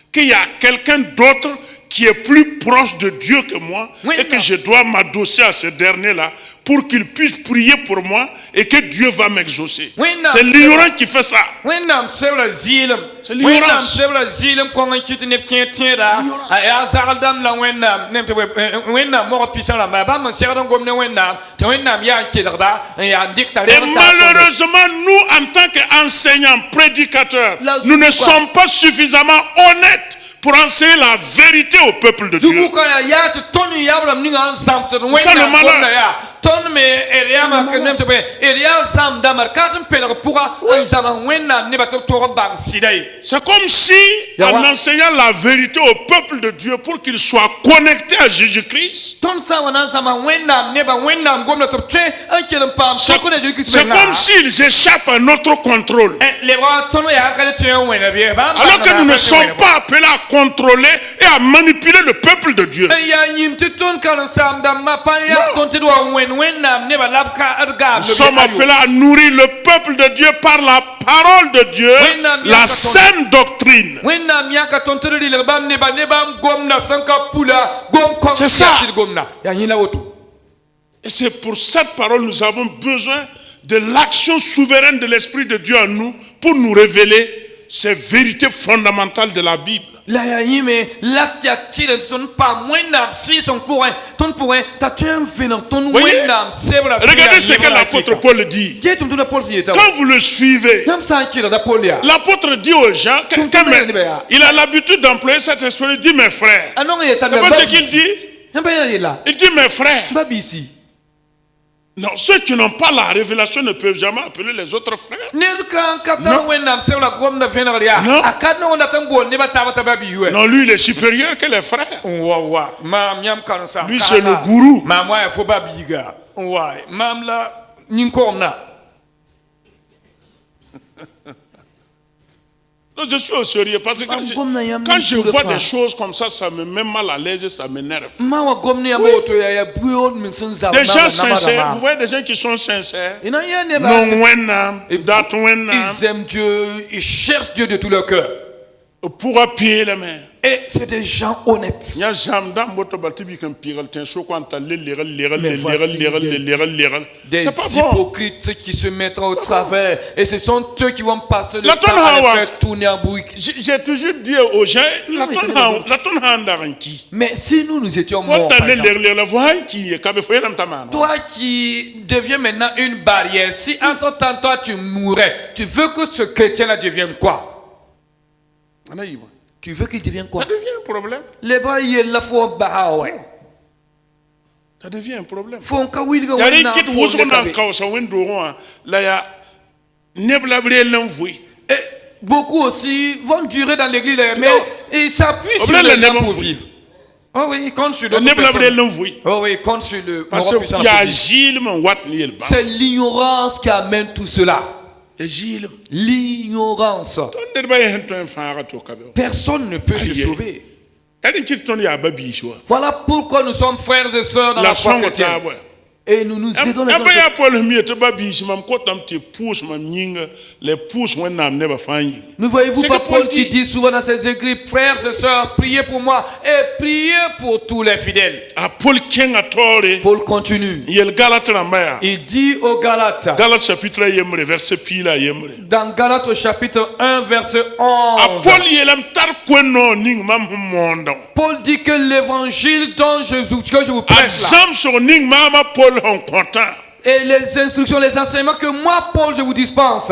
qu'il y a quelqu'un d'autre qui est plus proche de Dieu que moi, et que je dois m'adosser à ce dernier-là pour qu'il puisse prier pour moi et que Dieu va m'exaucer. C'est l'ignorant qui fait ça. C'est l'ignorance. Et malheureusement, nous, en tant qu'enseignants, prédicateurs, nous ne sommes pas suffisamment honnêtes pour enseigner la vérité au peuple de Dieu. C'est ça le malheur. C'est comme si, en enseignant la vérité au peuple de Dieu pour qu'il soit connecté à Jésus-Christ, c'est comme s'ils échappent à notre contrôle. Alors que nous ne sommes pas appelés à contrôler et à manipuler le peuple de Dieu. Nous sommes appelés à nourrir le peuple de Dieu par la parole de Dieu, la saine doctrine. C'est ça. Et c'est pour cette parole que nous avons besoin de l'action souveraine de l'Esprit de Dieu en nous pour nous révéler ces vérités fondamentales de la Bible. Regardez ce que l'apôtre Paul dit. Quand vous le suivez, l'apôtre dit aux gens, il a l'habitude d'employer cet expression, il dit mes frères. C'est pas ce qu'il dit. Il dit mes frères. Non, ceux qui n'ont pas la révélation ne peuvent jamais appeler les autres frères. Non, lui il est supérieur que les frères. Lui c'est le gourou. Non, je suis au sérieux parce que quand je vois des choses comme ça me met mal à l'aise et ça m'énerve. Oui. Des gens sincères, vous voyez des gens qui sont sincères. Ils aiment Dieu, ils cherchent Dieu de tout leur cœur. Pour appuyer les mains. Et c'est des gens honnêtes. Des hypocrites qui se mettent au travers. Et ce sont eux qui vont passer le temps à les faire tourner en boucle. J'ai toujours dit aux gens, mais si nous étions morts, toi qui deviens maintenant une barrière, si entre-temps toi tu mourrais, tu veux que ce chrétien-là devienne quoi? Tu veux qu'il devienne quoi? Ça devient un problème. Ça devient un problème. Et beaucoup aussi vont durer dans l'église, mais ils s'appuient sur les gens pour vivre. Oh oui, ils comptent sur le. Oh oui, ils comptent sur le. C'est l'ignorance qui amène tout cela. L'ignorance. Personne ne peut se sauver. Voilà pourquoi nous sommes frères et sœurs dans la foi chrétienne. Et nous nous aidons les uns. Ne voyez-vous pas Paul qui dit souvent dans ses écrits, frères et sœurs, priez pour moi et priez pour tous les fidèles. Paul continue. Il dit aux Galates, dans Galates au chapitre 1 verset 11, Paul dit que l'évangile dont que je vous prêche et les instructions, les enseignements que moi, Paul, je vous dispense.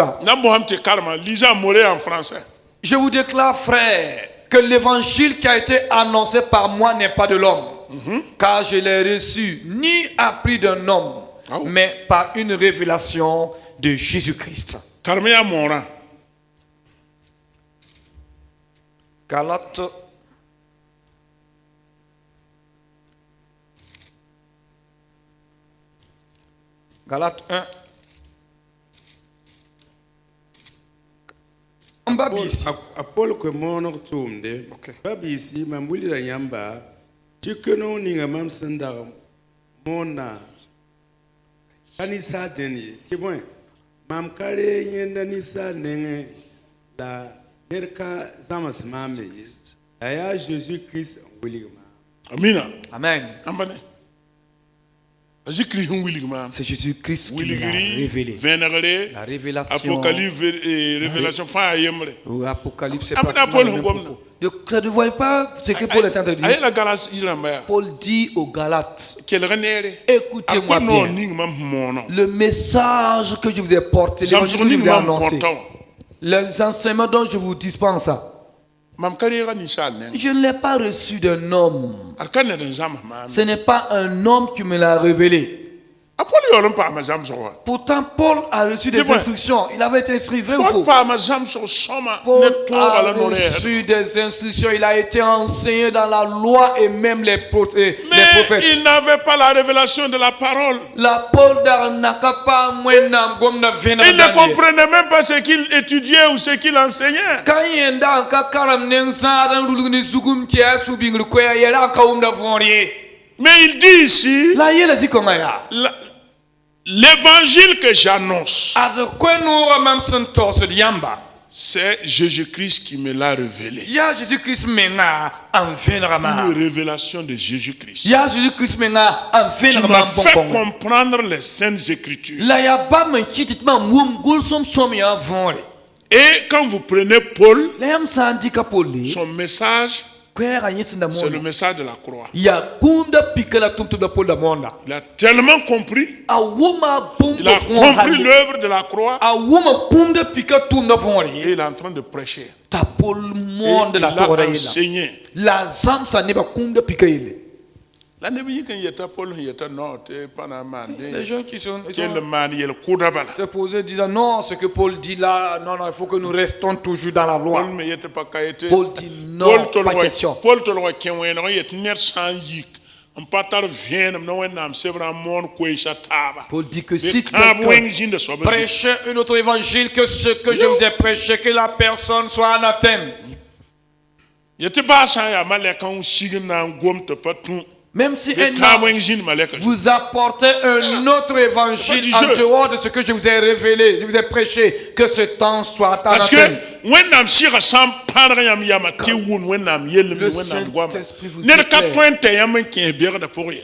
Lisez en français. Je vous déclare, frère, que l'évangile qui a été annoncé par moi n'est pas de l'homme. Car je l'ai reçu ni appris d'un homme, mais par une révélation de Jésus-Christ. Karmaya mora. Galates Galates 1. En bas ici. Apol ko monor tumde. Okay. Babisi mambuli la nyamba. Chikono ninga mam sanda mona. Kanisa deni. Kibon. Mam kare nyenda nisa nenge la nerka zamas mame. Aya Jésus Christ willigma. Amina. Amen. Ambane. Jésus-Christ willigma. C'est Jésus-Christ qui l'a révélé. Vénéré. La révélation. Apocalypse et révélation fin yemre. Ou Apocalypse, c'est Après, pas Paul, le même propos. Ne voyez pas ce que Paul est en train de Aïe dire. la Galatie ilamba. Paul dit aux Galates, Quel renere. écoutez-moi Akono bien. ning mam mono. Le message que je vous ai porté, l'évangile que je vous ai annoncé, les enseignements dont je vous dispense, Mam karira ni sal ne. je ne l'ai pas reçu d'un homme. Arkane den zam mam. Ce n'est pas un homme qui me l'a révélé. Apol yoron pa ma zam so. Pourtant, Paul a reçu des instructions. Il avait été instruit, vrai ou Paul faux? pa ma zam so soma. Paul Ne to a ala no reçu des instructions. Il a été enseigné dans la loi et même les prophètes. Mais il n'avait pas la révélation de la parole. La Paul n'a pas Il ne comprenait même pas ce qu'il étudiait ou ce qu'il enseignait. Mais il dit ici, l'évangile que j'annonce, c'est Jésus-Christ qui me l'a révélé. Une révélation de Jésus-Christ. Qui m'a fait comprendre les Saintes Écritures. Et quand vous prenez Paul, son message, c'est le message de la croix. Il a tellement compris. Il a compris l'œuvre de la croix. Et il est en train de prêcher. Et il a enseigné. Les gens qui sont se posés disant non, ce que Paul dit là, non, il faut que nous restons toujours dans la loi. Paul dit non, pas question. Paul dit que si quelqu'un prêche un autre évangile que ce que je vous ai prêché, que la personne soit anathème. Même si vous apportez un autre évangile en dehors de ce que je vous ai révélé, je vous ai prêché, que ce temps soit anathème. Le Saint-Esprit vous éclaire.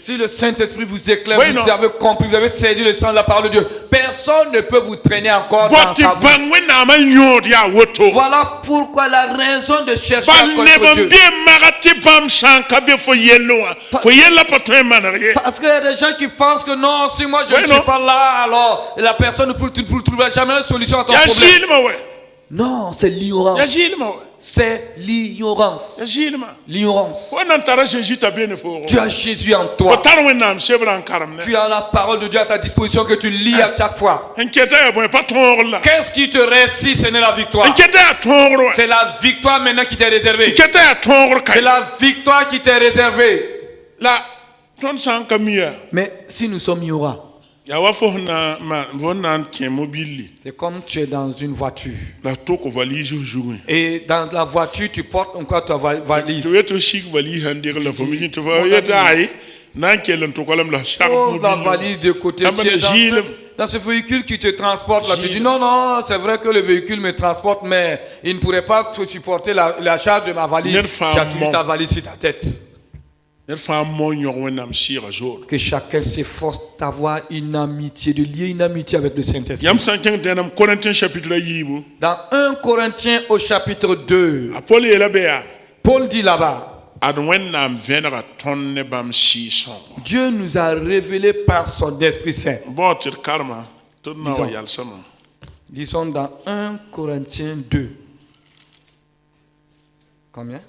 Si le Saint-Esprit vous éclaire, vous avez compris, vous avez saisi le sens de la parole de Dieu. Personne ne peut vous traîner encore dans sa bouche. Voilà pourquoi la raison de chercher à connaître Dieu. Parce qu'il y a des gens qui pensent que non, si moi je ne suis pas là, alors la personne ne trouvera jamais une solution à ton problème. Non, c'est l'ignorance. C'est l'ignorance. L'ignorance. Tu as Jésus en toi. Tu as la parole de Dieu à ta disposition que tu lis à chaque fois. Qu'est-ce qui te reste si ce n'est la victoire? C'est la victoire maintenant qui t'est réservée. C'est la victoire qui t'est réservée. Mais si nous sommes ignorants, c'est comme tu es dans une voiture. Et dans la voiture, tu portes encore ta valise. Pose la valise de côté. Tu es dans ce véhicule qui te transporte là. Tu dis non, non, c'est vrai que le véhicule me transporte, mais il ne pourrait pas supporter la charge de ma valise. Tu as toujours ta valise sur ta tête. Que chacun s'efforce d'avoir une amitié, de lier une amitié avec le Saint-Esprit. Dans 1 Corinthiens au chapitre 2, Paul dit là-bas, Dieu nous a révélé par son Esprit Saint. Lisons dans 1 Corinthiens 2. Combien?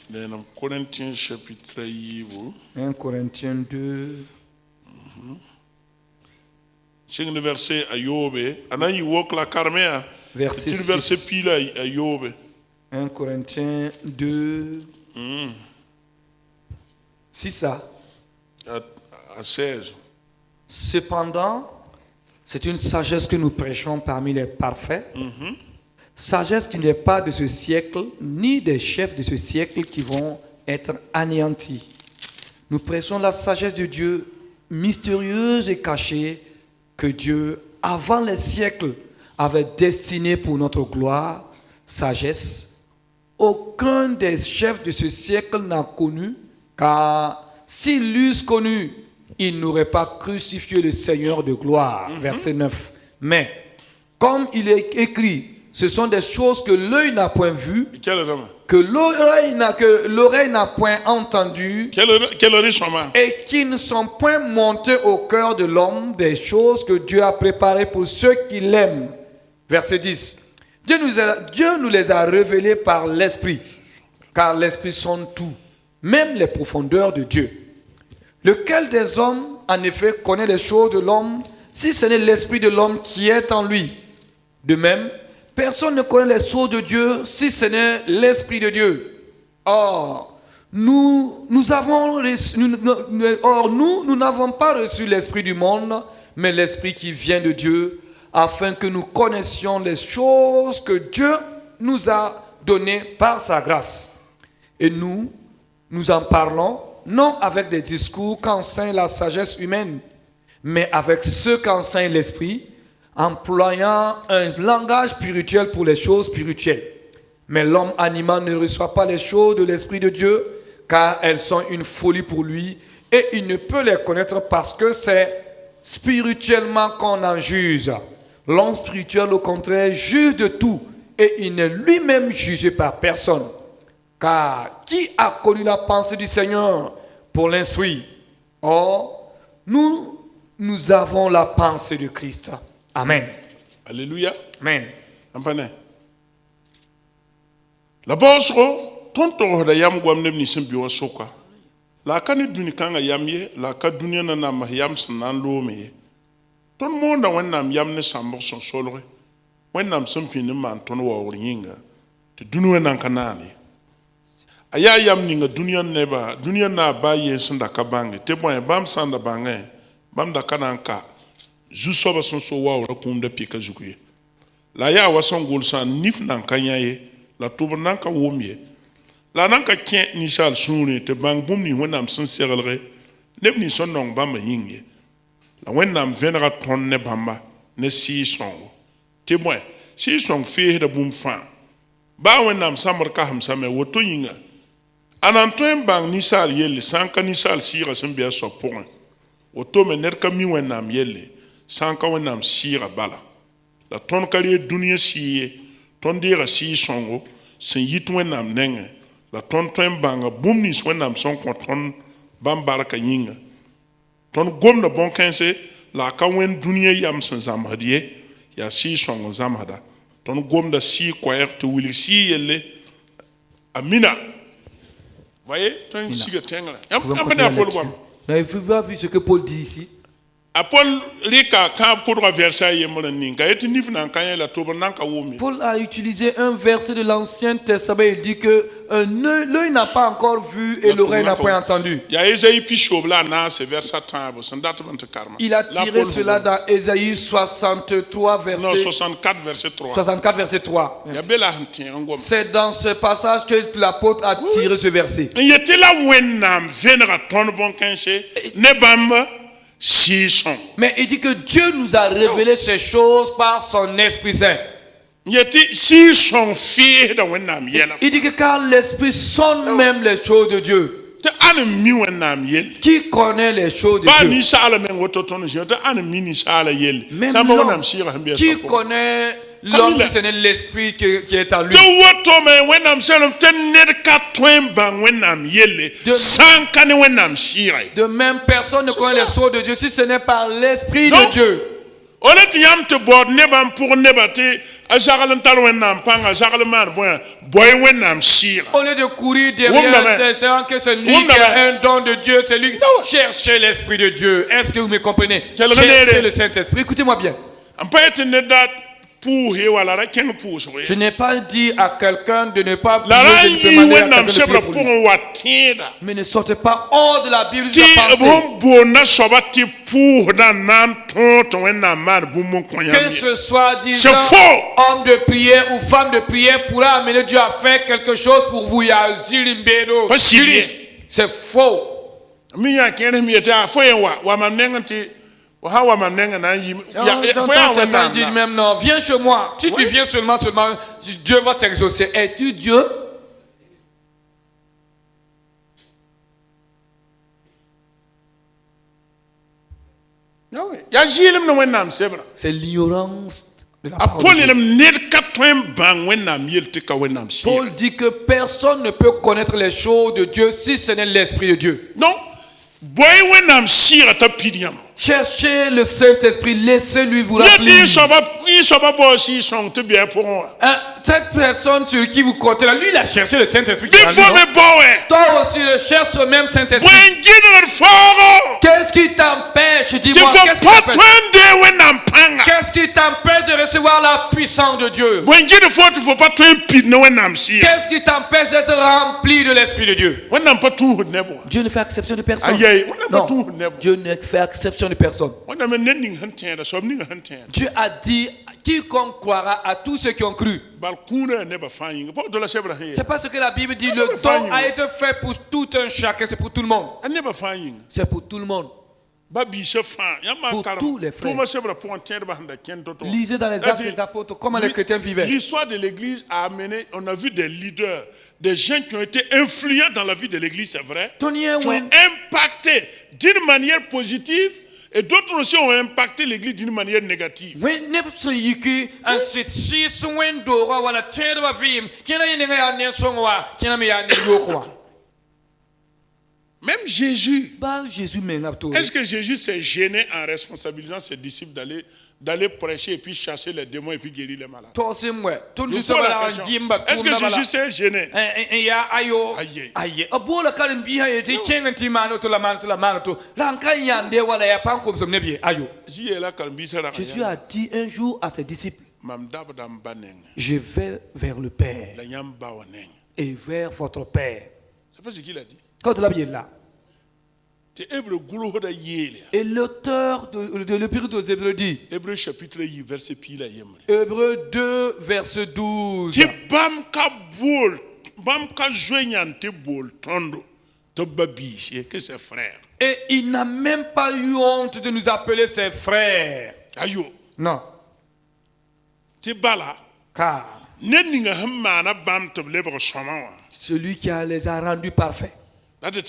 Dans Corinthiens chapitre 1 Corinthiens 2. c'est le verset Ayobe. Anayi wok la karmea. Verset C'est le verset 6. pile Ayobe. 1 Corinthiens 2. 6 ça. À 16. Cependant, c'est une sagesse que nous prêchons parmi les parfaits. Sagesse qui n'est pas de ce siècle, ni des chefs de ce siècle qui vont être anéantis. Nous prêchons la sagesse de Dieu, mystérieuse et cachée, que Dieu, avant les siècles, avait destinée pour notre gloire. Sagesse, aucun des chefs de ce siècle n'a connu, car s'ils l'eussent connu, ils n'auraient pas crucifié le Seigneur de gloire. Verset 9. Mais, comme il est écrit, ce sont des choses que l'œil n'a point vues, Quel est que l'oreille n'a point entendues, Quel richement? et qui ne sont point montées au cœur de l'homme, des choses que Dieu a préparées pour ceux qui l'aiment. Verset 10. Dieu nous les a révélées par l'Esprit, car l'Esprit sonde tout, même les profondeurs de Dieu. Lequel des hommes, en effet, connaît les choses de l'homme, si ce n'est l'Esprit de l'homme qui est en lui? De même, personne ne connaît les choses de Dieu, si ce n'est l'Esprit de Dieu. Or, nous n'avons pas reçu l'Esprit du monde, mais l'Esprit qui vient de Dieu, afin que nous connaissions les choses que Dieu nous a données par sa grâce. Et nous en parlons, non avec des discours qu'enseigne la sagesse humaine, mais avec ceux qu'enseigne l'Esprit, employant un langage spirituel pour les choses spirituelles. Mais l'homme animal ne reçoit pas les choses de l'Esprit de Dieu, car elles sont une folie pour lui, et il ne peut les connaître parce que c'est spirituellement qu'on en juge. L'homme spirituel, au contraire, juge de tout, et il n'est lui-même jugé par personne. Car qui a connu la pensée du Seigneur pour l'instruire? Or, nous avons la pensée de Christ. Amen. Alléluia. Amen. Ampane. La bosro tonto da yam gwam nem ni sembi wa soka. La kani duni kanga yamye, la ka dunia na ma yam sanan lo me. Ton mo na wannam yam ne sambo son solre. Wannam sempi ne man ton wa oringa. Te dunu nan kanani. Aya yam ni nga dunia na ba ye sanda kabange. Te boy bam sanda bange. Bam da kananka. Zusoba son so wa ora kumda pika zukuye. La ya wason gulsan nif nan kanyaye. La tuba nanka womye. La nanka kien ni sal sunni te bang bum ni wennam sin serelre. Neb ni son nong bamba yinge. La wennam venera ton ne bamba ne si songo. Te boy si song fe da bum fan. Ba wennam samar ka hamsame woto yinga. Anantoen bang ni sal yelle sanka ni sal sira sembia so point. Woto me nerka mi wennam yelle sanka wennam sira bala. La ton kali dunia siye ton dira si songo sen yit wennam nenge. La ton banga bum ni wennam son ton bambaraka yinga. Ton gom na bon kense la ka wen dunia yam sen zamhadie ya si songo zamhada. Ton gom da si kwaer te wili si yelle amina. Voyez, tu as une cigarette. Mais vous avez vu ce que Paul dit ici. Paul a utilisé un verset de l'Ancien Testament. Il dit que l'œil n'a pas encore vu et l'oreille n'a pas entendu. Il a tiré cela dans Ésaïe 63 verset. Non, 64 verset 3. 64 verset 3. C'est dans ce passage que l'apôtre a tiré ce verset. Mais il dit que Dieu nous a révélé ces choses par son Esprit Saint. Il dit que car l'Esprit sonde même les choses de Dieu. Qui connaît les choses de Dieu? Même l'homme qui connaît l'homme, si ce n'est l'Esprit qui est en lui. De même, personne ne connaît les choses de Dieu si ce n'est par l'Esprit de Dieu. a jagal ntar wẽnnaam pãnga jagal maan bõe boy wẽnnaam sɩɩga Au lieu de courir derrière des gens que c'est lui qui a un don de Dieu, c'est lui qui cherche l'Esprit de Dieu. Est-ce que vous me comprenez? Cherchez le Saint-Esprit. Écoutez-moi bien. n pa yetɩ ned dat pʋʋse wala ra kẽng pʋʋsg Je n'ai pas dit à quelqu'un de ne pas la ra prier, de yɩ demander à wẽnnaam quelqu'un de sebrã prier pour lui. pʋgẽ wa tẽeda Mais ne sortez pas hors de la Bible tɩ jusqu'à b penser. sẽn boonda soaba tɩ pʋʋsdã n na n tõog tɩ wẽnnaam maan bũmb n kõ Que yãmb ce soit disant C'est faux. homme de prière ou femme de prière pourra amener Dieu à faire quelque chose pour vous. Il y a Zilimbedo. Pas si bien. C'est faux. mi yã kẽer sẽn yetɩ a fo yen wa mam neng tɩ ha wa mam neng na n yɩ J'entends certains dire même non, viens chez moi. Si tu viens seulement, Dieu va t'exaucer. Es-tu Dieu? yaa zɩɩlem ne wẽnnaam sebrã C'est l'ignorance de la a parole pol de Dieu. yeelem ned ka tõe n bãng wẽnnaam yel tɩ ka wẽnnaam sɩɩga Paul dit que personne ne peut connaître les choses de Dieu si ce n'est l'Esprit de Dieu. donc boy wẽnnaam sɩɩga t'a pid yãmb Cherchez le Saint-Esprit, laissez-lui vous ned tɩ remplir. y soaba baoos y sõng tɩ bɩa pʋgẽ wã Hein, cette personne sur qui vous comptez là, lui il a cherché le Saint-Esprit. qui bɩ l'a fo mis, non? me baoɛ Toi aussi, cherche ce même Saint-Esprit. bõe n gɩdgd foogo Qu'est-ce qui t'empêche? tɩ Dis-moi, fo qu'est-ce qui pa t'empêche? tõe n dee wẽnnaam pãnga Qu'est-ce qui t'empêche de recevoir la puissance de Dieu? bõe n gɩd fo tɩ fo pa tõe n pid ne wẽnnaam sɩɩga Qu'est-ce qui t'empêche d'être rempli de l'Esprit de Dieu? wẽnnaam pa tũusd neb wã Dieu ne fait exception de personne. Aïe, on n'a pas Non, tout, on n'a pas. Dieu ne fait exception de personne. wẽnnaam ned ning sẽn tẽeda soab ning sẽn tẽeda Dieu a dit, quiconque croira à tous ceux qui ont cru. bal kũudã yaa nebã fãa yĩnga pa woto la sebrã sẽn C'est yeel pas ce que la Bible dit. Non, Le mais pas don une. a été fait pour tout un chacun. C'est pour tout le monde. a nebã fãa yĩnga C'est pour tout le monde. ba biisã fãa yãmb maan Pour karem tous les frères. tʋʋma sebrã pʋgẽ tẽedbã sẽn da kẽnd to-to wã. Lisez dans les C'est-à-dire, Actes des Apôtres comment les chrétiens vivaient. l'histoire de l'église a amené, on a vu des leaders, des gens qui ont été influents dans la vie de l'église, c'est vrai, Tony qui ont Owen. impacté d'une manière positive et d'autres aussi ont impacté l'église d'une manière négative. When nepso yiki an se si swen do wala tere ba vim kina yene ya ne songwa kina me ya ne yokwa. Même Jésus, Ba Jésus mengapto. est-ce que Jésus s'est gêné en responsabilisant ses disciples d'aller prêcher et puis chasser les démons et puis guérir les malades? To simwe to Je du pose la sabala question. gimba. Est-ce que Jésus s'est gêné? Ya ayo Aye. aye abola kalim bi ha yete kenganti mano to la mano to lanka yande wala ya pankom som nebi ayo. Jésus a dit un jour à ses disciples, je vais vers le Père et vers votre Père. C'est pas ce qu'il a dit. Quand la Bible est là. C'est Hébreu goulohoda yélia. Et l'auteur de l'Épître aux Hébreux dit, Hébreu chapitre 1 verset pila yemre. Hébreux 2 verset 12. Ti bam ka joignante bol tondo to babiche que ses frères. Et il n'a même pas eu honte de nous appeler ses frères. Ayo. Non. Ti bala. Car Neninga hamana bam to lebre chama. celui qui les a rendus parfaits. Là tu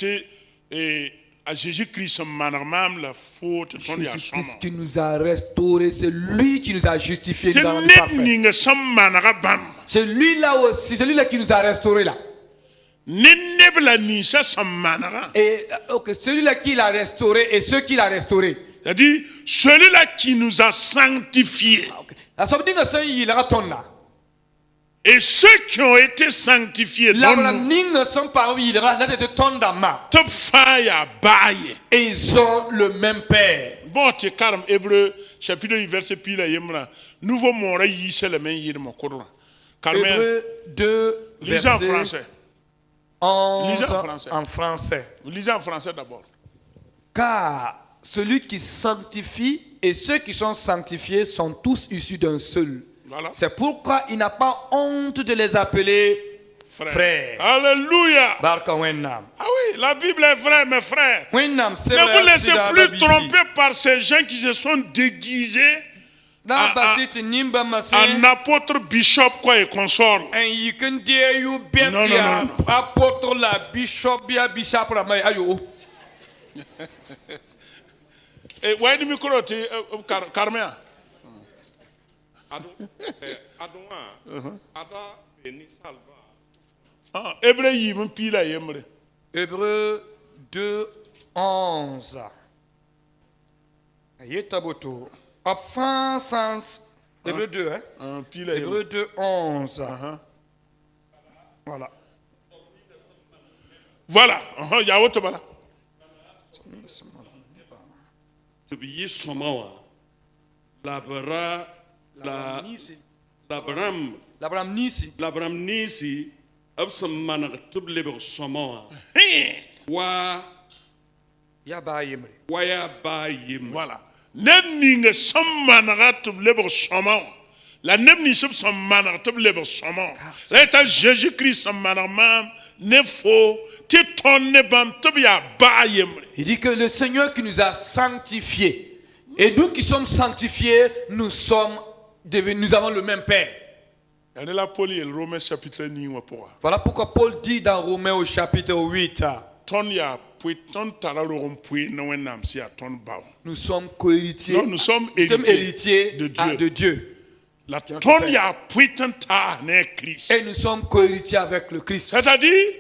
à Jésus-Christ manamam la faute ton ya chama. Jésus-Christ qui nous a restaurés, c'est lui qui nous a justifiés Ti dans le parfait. neninga samana bam. C'est lui-là aussi, c'est lui-là qui nous a restaurés là. Nenebla ni sa samana. Et celui-là qui l'a restauré et ceux qui l'a restauré. C'est-à-dire celui-là qui nous a sanctifiés. La somme dinga sa yi la ton là. Et ceux qui ont été sanctifiés La dans nous, ninga son par yi la de ton dama. te faya baye. Et ils ont le même père. Bon, tu carmes Hébreu chapitre 1 verset pile yemra. Nouveau mora yi c'est le même yir mon courant. Carmen, Hébreux 2 lisez en verset français. 11 Lisez en français. en français. Vous lisez en français d'abord. Car celui qui sanctifie et ceux qui sont sanctifiés sont tous issus d'un seul. Voilà. C'est pourquoi il n'a pas honte de les appeler frères. Alléluia. Barka Wennam. Ah oui, la Bible est vraie, mes frères. Wennam, c'est Ne vous laissez plus tromper par ces gens qui se sont déguisés en apôtre, bishop, quoi, et consort. Non, non. apôtre la bishop, bien bishop, la maille. Ayo. Et ouais, du micro, Carmen. Hébreu yi mon pila yemre. Hébreux 2, 11. Yetaboto. Offense Hébreux 2, hein? Puis là, Hébreux 2, 11. Voilà. Voilà. Il y a autre voilà. Tubiyi somawa. Labra la L'Abraham Nisi. Labram nisi absam manag tublebe somawa. Wa Yaba Yemre. waya ba yim. Voilà. Nem ninga sammanara tub leber shaman. La nem ni sub sammanara tub leber shaman. Là est Jésus-Christ sammanara mam ne fo ti ton ne bam tub ya ba yemre. Il dit que le Seigneur qui nous a sanctifiés, et nous qui sommes sanctifiés, nous avons le même Père. Elle est la Paul et le Romain chapitre 9 pour. Voilà pourquoi Paul dit dans Romains au chapitre 8, Ton ya puis ton talarorum puis no enam si a ton bao. nous sommes co-héritiers, Non, nous sommes héritiers de Dieu. de Dieu. La ton ya puis ton ta ne Christ. Et nous sommes co-héritiers avec le Christ. C'est-à-dire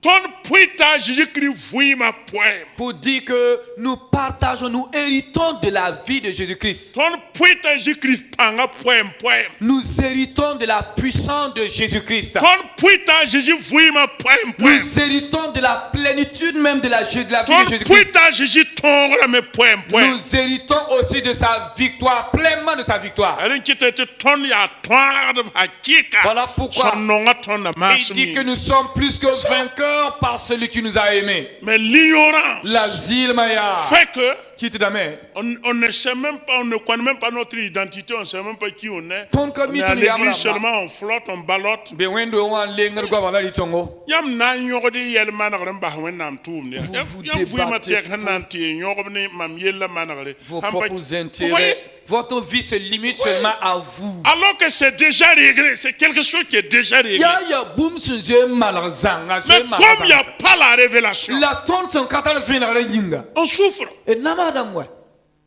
ton puis ta Jésus-Christ vui ma poème. Pour dire que nous partageons, nous héritons de la vie de Jésus-Christ. Ton puis ta Jésus-Christ panga poème. Nous héritons de la puissance de Jésus-Christ. Ton puis ta Jésus vui ma poème. Nous héritons de la plénitude même de la vie de Ton puis Jésus-Christ. ta Jésus ton la me poème. Nous héritons aussi de sa victoire, pleinement de sa victoire. Elle qui était ton ya toi de hakika. Voilà pourquoi son nom a ton na il dit que nous sommes plus que vainqueurs par celui qui nous a aimés. Mais l'ignorance L'asile Maya, fait que qui te damait. on ne sait même pas, on ne connaît même pas notre identité, on ne sait même pas qui on est. Ton On est à l'église seulement, on flotte, on ballotte. Be wendo wan lengar gwa bala litongo. Yam na nyogdi yel managre mba wenam toum. Vous Yam vous ma tek hananti nyogni mam yella managre. Vos propres intérêts, votre vie se limite seulement à vous. Alors que c'est déjà réglé, c'est quelque chose qui est déjà réglé. Ya boum se je malazanga. Mais comme il n'y a pas la révélation, La tonne son katal fina la yinga. on souffre. Et namadam ouais.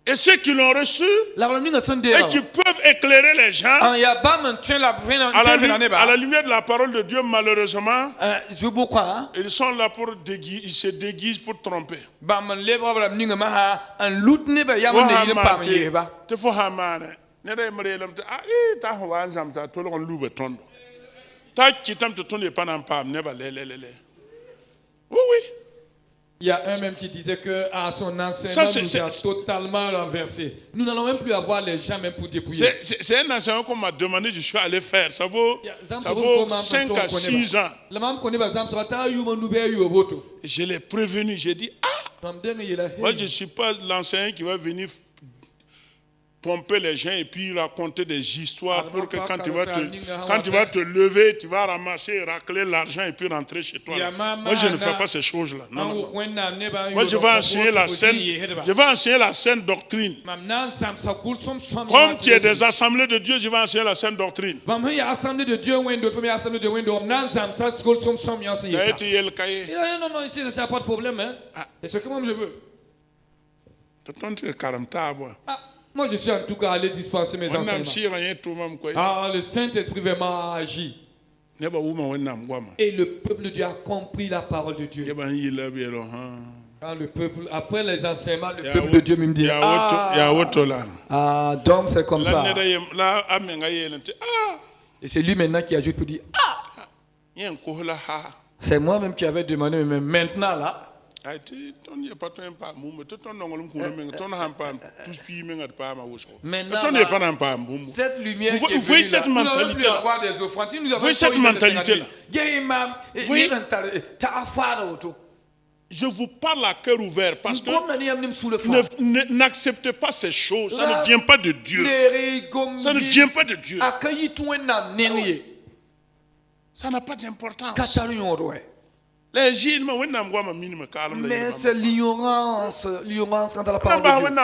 Et ceux qui l'ont reçu La minga son de. et qui peuvent éclairer les gens En ya bam tien la fina à la lumière de la parole de Dieu, malheureusement, je beaucoup hein. ils sont là pour déguiser, ils se déguisent pour tromper. Bam lebra la minga ma ha en loot ne ba yam ne yine pam yeba. Te fo hamane ne re mre lam ta ta wan zam ta to lon lube tondo ta kitam to tondo pas nan pam ne ba le. Oui. Il y a un même qui disait que à son enseignement nous a totalement renversé. Nous n'allons même plus avoir les gens même pour dépouiller. C'est un enseignement qu'on m'a demandé, je suis allé faire. Ça vaut 5 à 6 ans. Je l'ai prévenu, j'ai dit, moi je ne suis pas l'enseignant qui va venir pomper les gens et puis raconter des histoires pour que quand tu vas te lever, tu vas ramasser, racler l'argent et puis rentrer chez toi. Moi, je ne fais pas ces choses-là. Non. Moi, je vais enseigner la saine doctrine. Comme tu es des assemblées de Dieu, je vais enseigner la saine doctrine. Tu as été le cahier. Non, ici, ça n'a pas de problème. Hein. C'est ce que moi je veux. Moi, je suis en tout cas allé dispenser mes enseignements. Le Saint-Esprit vraiment agit. Et le peuple de Dieu a compris la parole de Dieu. Quand le peuple, après les enseignements, le peuple de Dieu me dit donc c'est comme ça. Et c'est lui maintenant qui ajoute pour dire c'est moi-même qui avais demandé, mais maintenant là. Maintenant, cette lumière vous voyez cette mentalité là. Vous voyez cette mentalité là. Je vous parle à cœur ouvert parce que n'acceptez pas ces choses. Ça ne vient pas de Dieu. Ça ne vient pas de Dieu. Ça n'a pas d'importance. Mais c'est l'ignorance quand elle parle de Dieu.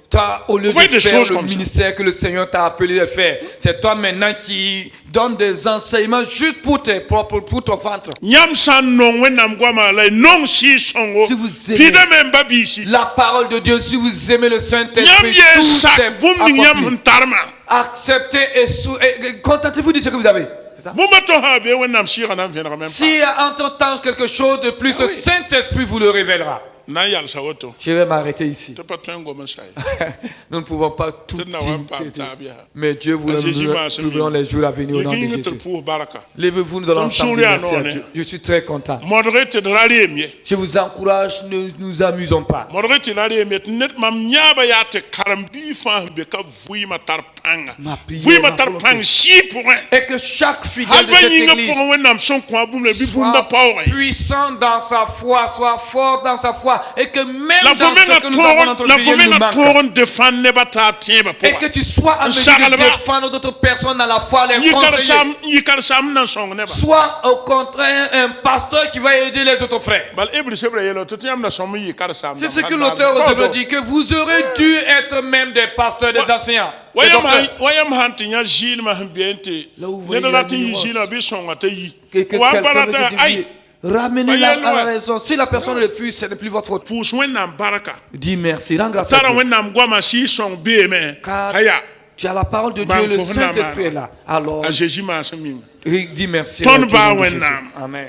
Toi, au lieu de faire le ministère que le Seigneur t'a appelé de faire, c'est toi maintenant qui donne des enseignements juste pour tes propres, pour ton ventre. Si vous aimez la parole de Dieu, si vous aimez le Saint-Esprit, acceptez et contentez-vous de ce que vous avez. C'est ça? Si Si entre-temps quelque chose de plus, le Saint-Esprit vous le révélera. Je vais m'arrêter ici. Nous ne pouvons pas tout dire, mais Dieu vous donne les jours à venir au nom de Jésus. Levez-vous, nous allons ensemble dire merci à Dieu. Je suis très content. Je vous encourage, ne nous amusons pas. Ma prière, ma volonté, et que chaque fidèle de cette église soit puissant dans sa foi, soit fort dans sa foi, et que même dans ce que nous avons dans notre vie, il nous manque. Et que tu sois à mesure de défendre d'autres personnes dans la foi, les conseiller. Soit au contraire un pasteur qui va aider les autres frères. C'est ce que l'auteur aux Hébreux dit, que vous aurez dû être même des pasteurs, des enseignants. Ramenez-la à la raison. Si la personne refuse, ce n'est plus votre faute. Dis merci, rends grâce à Dieu. Car tu as la parole de Dieu, le Saint-Esprit est là. Alors, dis merci. Amen.